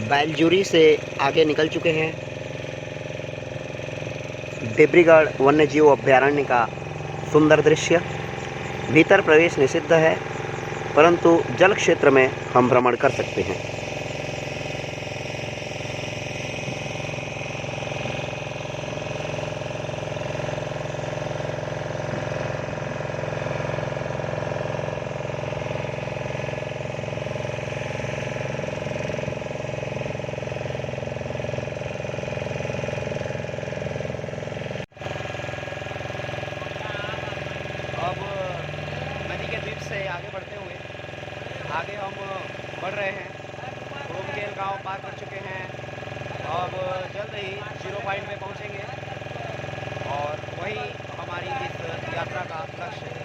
बैलजूरी से आगे निकल चुके हैं। डिब्रूगढ़ वन्य जीव अभयारण्य का सुंदर दृश्य। भीतर प्रवेश निषिद्ध है, परंतु जल क्षेत्र में हम भ्रमण कर सकते हैं। गांव पार कर चुके हैं। अब जल्द ही 0 पॉइंट में पहुंचेंगे और वही हमारी इस यात्रा का लक्ष्य है।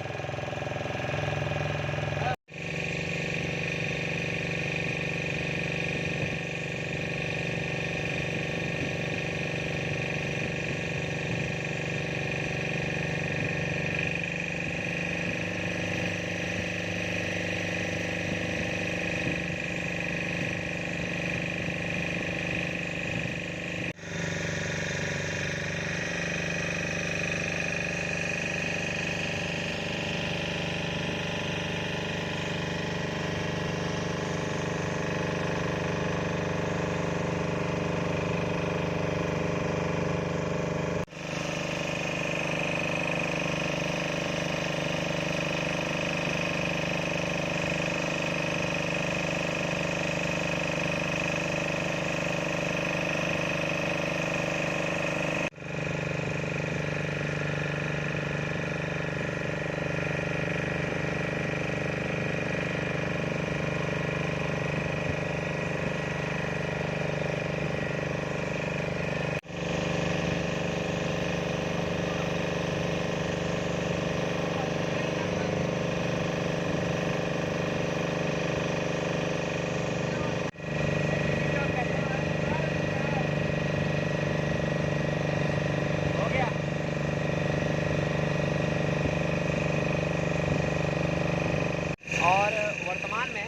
और वर्तमान में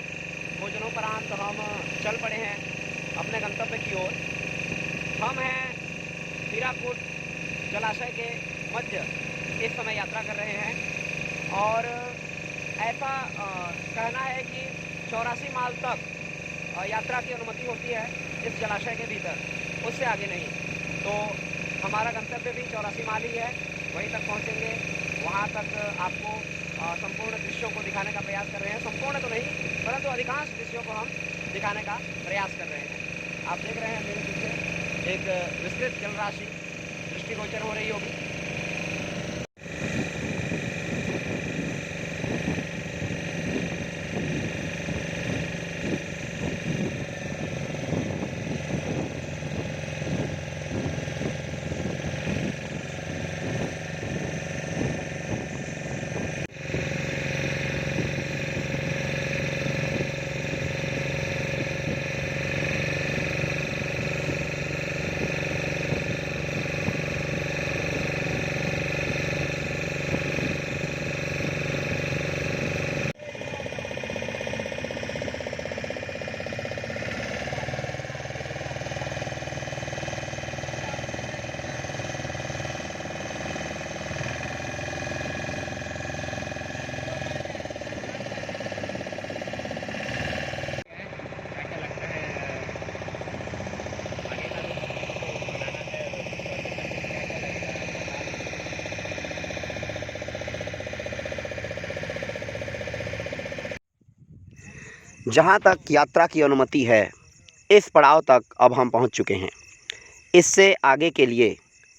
भोजनोपरांत हम चल पड़े हैं अपने गंतव्य की ओर। हम हैं हीराकुद जलाशय के मध्य इस समय यात्रा कर रहे हैं और ऐसा कहना है कि 84 माइल तक यात्रा की अनुमति होती है इस जलाशय के भीतर, उससे आगे नहीं। तो हमारा गंतव्य भी 84 माइल ही है, वहीं तक पहुंचेंगे। वहां तक आपको संपूर्ण दृश्यों को दिखाने का प्रयास कर रहे हैं। संपूर्ण तो नहीं, परंतु अधिकांश दृश्यों को हम दिखाने का प्रयास कर रहे हैं। आप देख रहे हैं मेरे पीछे एक विस्तृत जलराशि दृष्टिगोचर हो रही होगी। जहाँ तक यात्रा की अनुमति है, इस पड़ाव तक अब हम पहुँच चुके हैं। इससे आगे के लिए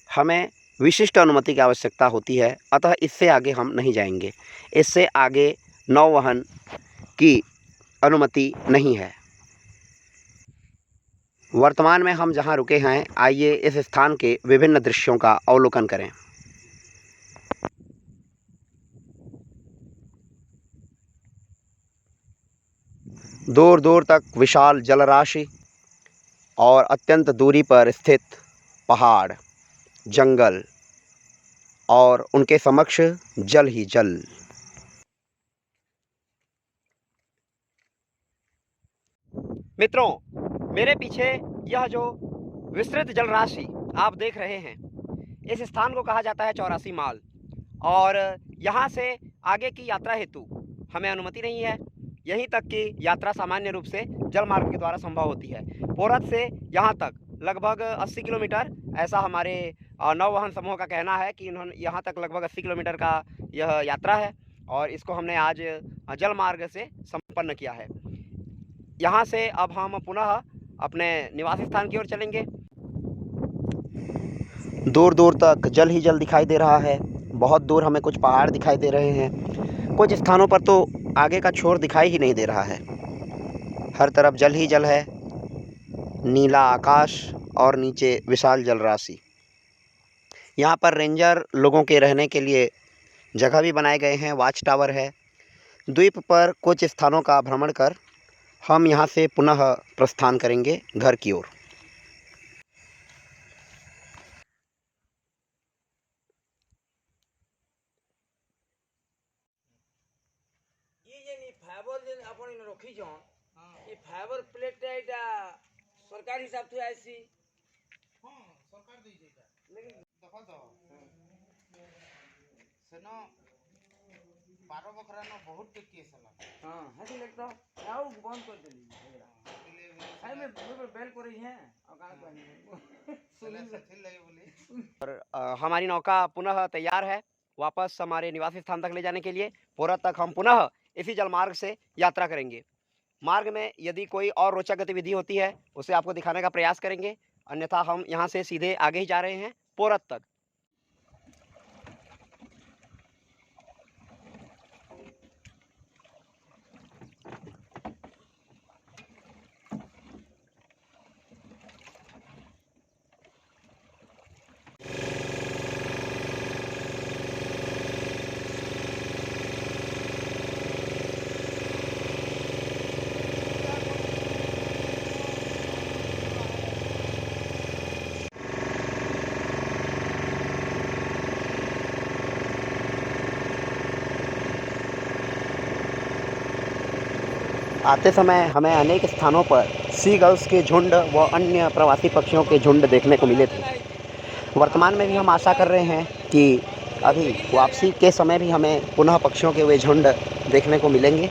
हमें विशिष्ट अनुमति की आवश्यकता होती है, अतः इससे आगे हम नहीं जाएंगे। इससे आगे नौवहन की अनुमति नहीं है। वर्तमान में हम जहाँ रुके हैं, आइए इस स्थान के विभिन्न दृश्यों का अवलोकन करें। दूर दूर तक विशाल जलराशि और अत्यंत दूरी पर स्थित पहाड़, जंगल और उनके समक्ष जल ही जल। मित्रों, मेरे पीछे यह जो विस्तृत जलराशि आप देख रहे हैं, इस स्थान को कहा जाता है 84 माइल और यहाँ से आगे की यात्रा हेतु हमें अनुमति नहीं है। यहीं तक की यात्रा सामान्य रूप से जल मार्ग के द्वारा संभव होती है। पोरत से यहाँ तक लगभग 80 किलोमीटर, ऐसा हमारे नौवहन समूह का कहना है कि इन्होंने यहाँ तक लगभग 80 किलोमीटर का यह यात्रा है और इसको हमने आज जल मार्ग से संपन्न किया है। यहाँ से अब हम पुनः अपने निवास स्थान की ओर चलेंगे। दूर दूर तक जल ही जल दिखाई दे रहा है। बहुत दूर हमें कुछ पहाड़ दिखाई दे रहे हैं। कुछ स्थानों पर तो आगे का छोर दिखाई ही नहीं दे रहा है। हर तरफ जल ही जल है नीला आकाश और नीचे विशाल जलराशि। यहाँ पर रेंजर लोगों के रहने के लिए जगह भी बनाए गए हैं, वॉच टावर है। द्वीप पर कुछ स्थानों का भ्रमण कर हम यहाँ से पुनः प्रस्थान करेंगे घर की ओर। ये जे फाइबर जे अपन इन रखी छन ये फाइबर प्लेट एटा सरकार हिसाब से आईसी हां सरकार दै छै एटा लेकिन देखो तो सेनो 12 बखरा न बहुत टे केस हला हां हसी लगता आओ बंद कर देली आई में बेल करी है और का कहनी चले से लगे बोली और हमारी नौका पुनः तैयार है वापस हमारे निवासी स्थान तक ले जाने के लिए। पोरत तक हम पुनः इसी जलमार्ग से यात्रा करेंगे। मार्ग में यदि कोई और रोचक गतिविधि होती है उसे आपको दिखाने का प्रयास करेंगे, अन्यथा हम यहाँ से सीधे आगे ही जा रहे हैं पोरत तक। आते समय हमें अनेक स्थानों पर सी गर्ल्स के झुंड व अन्य प्रवासी पक्षियों के झुंड देखने को मिले थे। वर्तमान में भी हम आशा कर रहे हैं कि अभी वापसी के समय भी हमें पुनः पक्षियों के वे झुंड देखने को मिलेंगे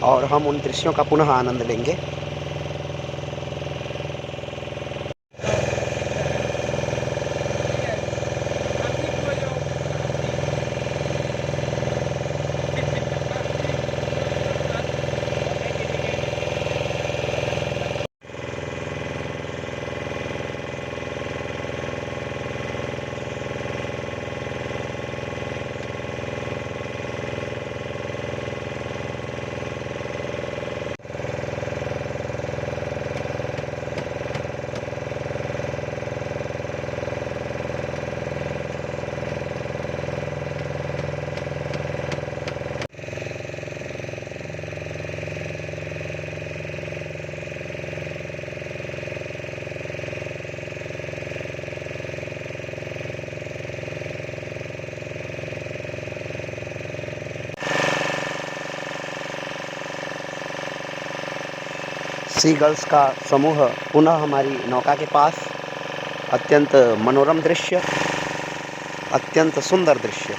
और हम उन दृश्यों का पुनः आनंद लेंगे। सी गर्ल्स का समूह पुनः हमारी नौका के पास। अत्यंत मनोरम दृश्य, अत्यंत सुंदर दृश्य।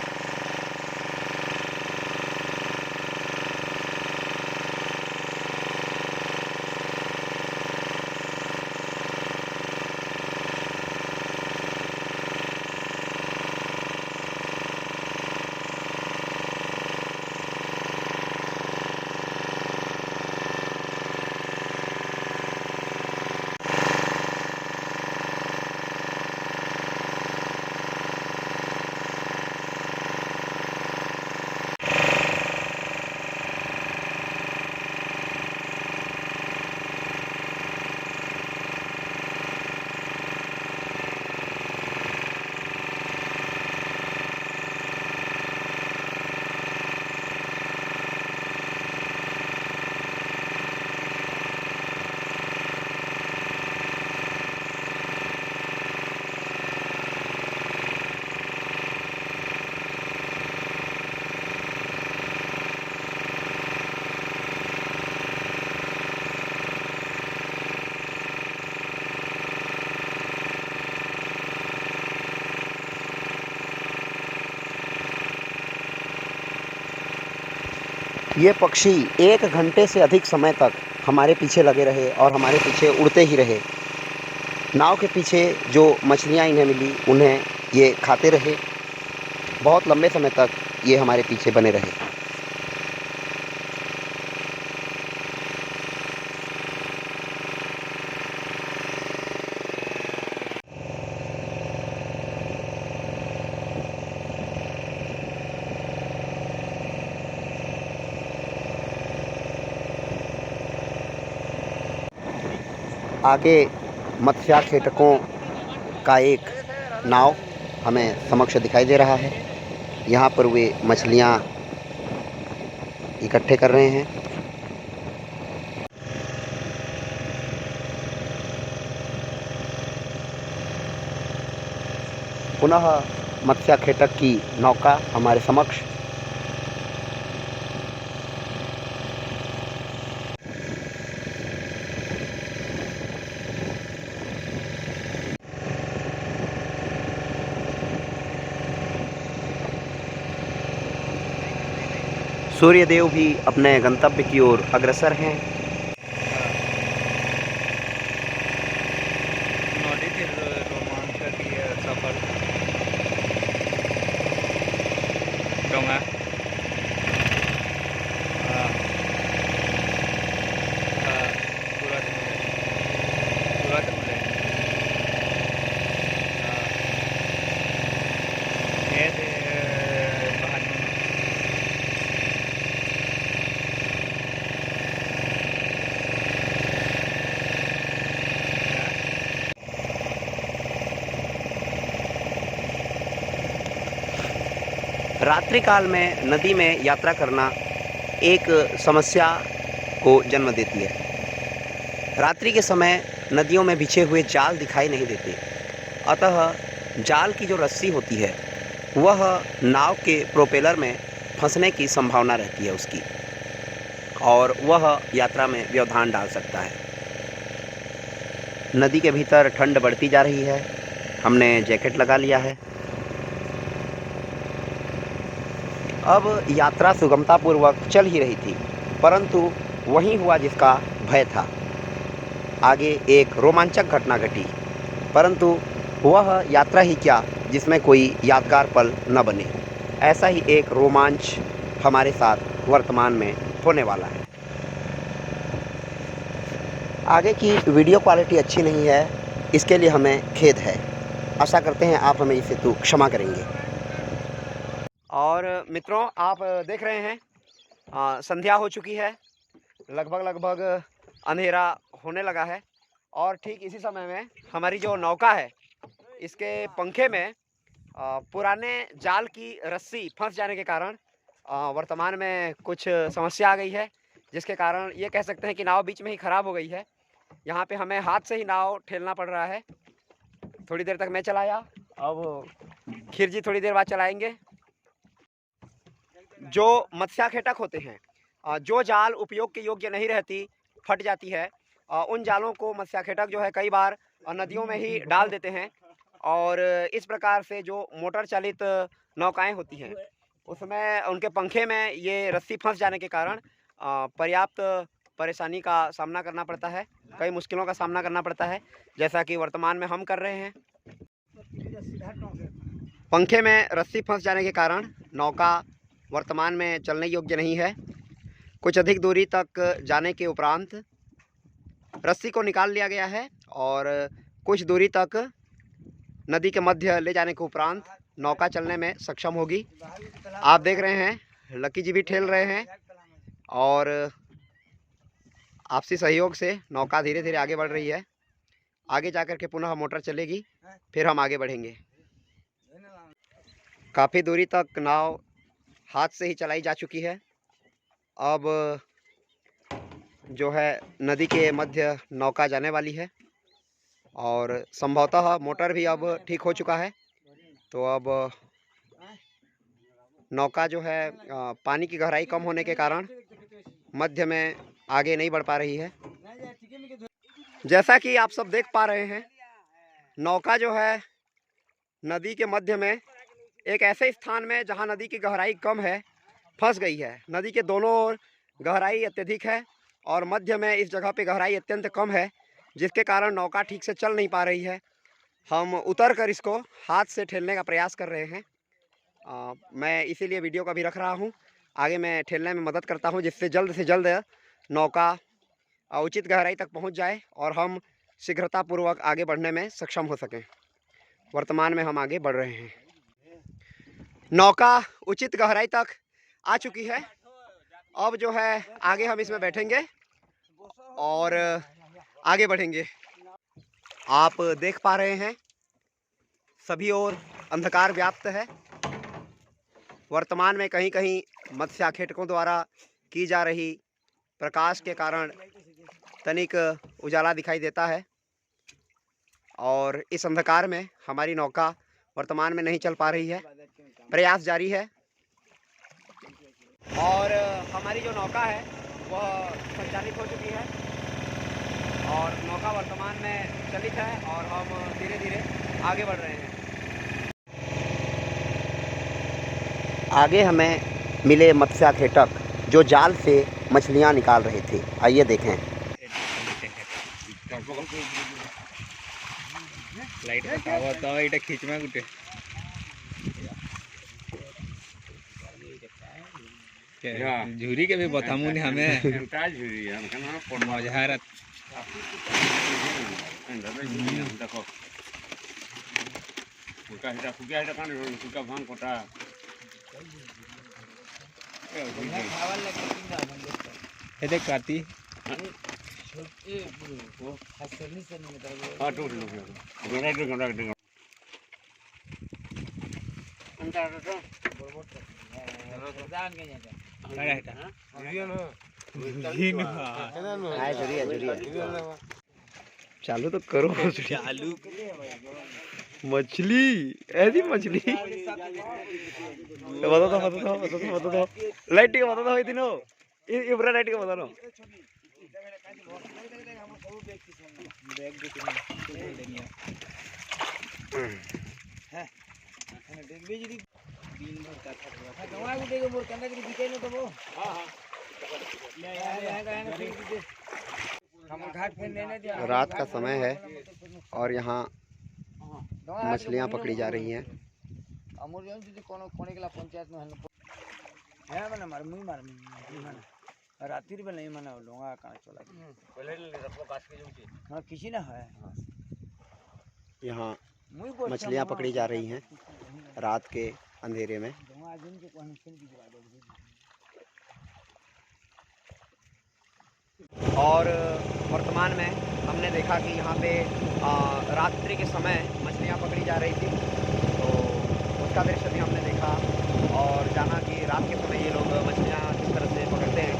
ये पक्षी 1 घंटे से अधिक समय तक हमारे पीछे लगे रहे और हमारे पीछे उड़ते ही रहे। नाव के पीछे जो मछलियाँ इन्हें मिली उन्हें ये खाते रहे। बहुत लंबे समय तक ये हमारे पीछे बने रहे। आगे मत्स्याखेटकों का एक नाव हमें समक्ष दिखाई दे रहा है। यहाँ पर वे मछलियाँ इकट्ठे कर रहे हैं। पुनः मत्स्याखेटक की नौका हमारे समक्ष। सूर्यदेव भी अपने गंतव्य की ओर अग्रसर हैं। नदी के रोमांचकीय सफर डोंगा पूरा रात्रि काल में नदी में यात्रा करना एक समस्या को जन्म देती है। रात्रि के समय नदियों में बिछे हुए जाल दिखाई नहीं देते, अतः जाल की जो रस्सी होती है वह नाव के प्रोपेलर में फंसने की संभावना रहती है उसकी, और वह यात्रा में व्यवधान डाल सकता है। नदी के भीतर ठंड बढ़ती जा रही है। हमने जैकेट लगा लिया है। अब यात्रा सुगमतापूर्वक चल ही रही थी, परंतु वही हुआ जिसका भय था। आगे एक रोमांचक घटना घटी, परंतु वह यात्रा ही क्या जिसमें कोई यादगार पल न बने। ऐसा ही एक रोमांच हमारे साथ वर्तमान में होने वाला है। आगे की वीडियो क्वालिटी अच्छी नहीं है, इसके लिए हमें खेद है। आशा करते हैं आप हमें इसे तो क्षमा करेंगे। और मित्रों, आप देख रहे हैं संध्या हो चुकी है, लगभग अंधेरा होने लगा है, और ठीक इसी समय में हमारी जो नौका है इसके पंखे में पुराने जाल की रस्सी फंस जाने के कारण वर्तमान में कुछ समस्या आ गई है, जिसके कारण ये कह सकते हैं कि नाव बीच में ही ख़राब हो गई है। यहाँ पे हमें हाथ से ही नाव ठेलना पड़ रहा है। थोड़ी देर तक मैं चलाया, अब खीरजी थोड़ी देर बाद चलाएंगे। जो मत्स्याखेटक होते हैं, जो जाल उपयोग के योग्य नहीं रहती, फट जाती है, उन जालों को मत्स्याखेटक जो है कई बार नदियों में ही डाल देते हैं, और इस प्रकार से जो मोटर चालित नौकाएं होती हैं उसमें उनके पंखे में ये रस्सी फंस जाने के कारण पर्याप्त परेशानी का सामना करना पड़ता है, कई मुश्किलों का सामना करना पड़ता है, जैसा कि वर्तमान में हम कर रहे हैं। पंखे में रस्सी फंस जाने के कारण नौका वर्तमान में चलने योग्य नहीं है। कुछ अधिक दूरी तक जाने के उपरांत रस्सी को निकाल लिया गया है, और कुछ दूरी तक नदी के मध्य ले जाने के उपरांत नौका चलने में सक्षम होगी। आप देख रहे हैं लकी जी भी ठेल रहे हैं, और आपसी सहयोग से नौका धीरे धीरे आगे बढ़ रही है। आगे जाकर के पुनः मोटर चलेगी, फिर हम आगे बढ़ेंगे। काफ़ी दूरी तक नाव हाथ से ही चलाई जा चुकी है। अब जो है नदी के मध्य नौका जाने वाली है, और संभवतः मोटर भी अब ठीक हो चुका है। तो अब नौका जो है पानी की गहराई कम होने के कारण मध्य में आगे नहीं बढ़ पा रही है। जैसा कि आप सब देख पा रहे हैं, नौका जो है नदी के मध्य में एक ऐसे स्थान में जहां नदी की गहराई कम है फंस गई है। नदी के दोनों ओर गहराई अत्यधिक है, और मध्य में इस जगह पे गहराई अत्यंत कम है, जिसके कारण नौका ठीक से चल नहीं पा रही है। हम उतर कर इसको हाथ से ठेलने का प्रयास कर रहे हैं। मैं इसीलिए वीडियो का भी रख रहा हूँ। आगे मैं ठेलने में मदद करता हूँ, जिससे जल्द से जल्द नौका उचित गहराई तक पहुँच जाए और हम शीघ्रतापूर्वक आगे बढ़ने में सक्षम हो सकें। वर्तमान में हम आगे बढ़ रहे हैं। नौका उचित गहराई तक आ चुकी है। अब जो है आगे हम इसमें बैठेंगे और आगे बढ़ेंगे। आप देख पा रहे हैं सभी ओर अंधकार व्याप्त है। वर्तमान में कहीं कहीं मत्स्याखेटकों द्वारा की जा रही प्रकाश के कारण तनिक उजाला दिखाई देता है और इस अंधकार में हमारी नौका वर्तमान में नहीं चल पा रही है। प्रयास जारी है और हमारी जो नौका है वह संचालित हो चुकी है और नौका वर्तमान में चलित है और हम धीरे धीरे आगे बढ़ रहे हैं। आगे हमें मिले मत्स्याखेटक जो जाल से मछलियां निकाल रहे थे। आइए देखें। लाइट बताओ तो इटा खींचमा गुटे झूरी के भी बतामू ने हमें मजा ये काती चालू तो करो। चालू मछली ऐसी मछली बताओ लाइट के बताओ इतनो ये पूरा लाइट के बताओ। रात का समय है और यहाँ मछलियाँ पकड़ी जा रही हैं। रात्रि में नहीं मना लूंगा कहाँ चला हाँ किसी ना है। यहाँ मछलियाँ पकड़ी जा रही हैं रात के अंधेरे में। और वर्तमान में हमने देखा कि यहाँ पे रात्रि के समय मछलियाँ पकड़ी जा रही थी, तो उसका दृश्य भी हमने देखा और जाना कि रात के समय ये लोग मछलियाँ किस तरह से पकड़ते हैं।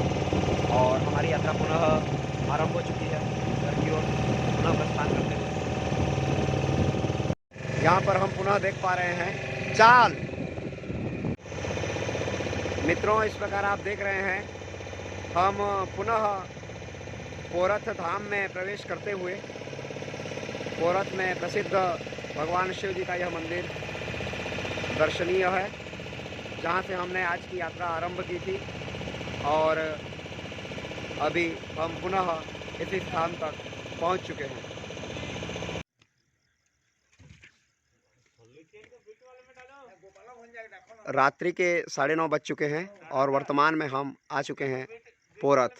और हमारी यात्रा पुनः आरंभ हो चुकी है घर की ओर पुनः प्रस्थान करते हुए। यहाँ पर हम पुनः देख पा रहे हैं चाल। मित्रों, इस प्रकार आप देख रहे हैं हम पुनः पोरथ धाम में प्रवेश करते हुए पोरथ में प्रसिद्ध भगवान शिव जी का यह मंदिर दर्शनीय है, जहाँ से हमने आज की यात्रा आरंभ की थी और अभी हम पुनः इसी स्थान तक पहुँच चुके हैं। रात्रि के 9:30 बज चुके हैं और वर्तमान में हम आ चुके हैं पोरथ।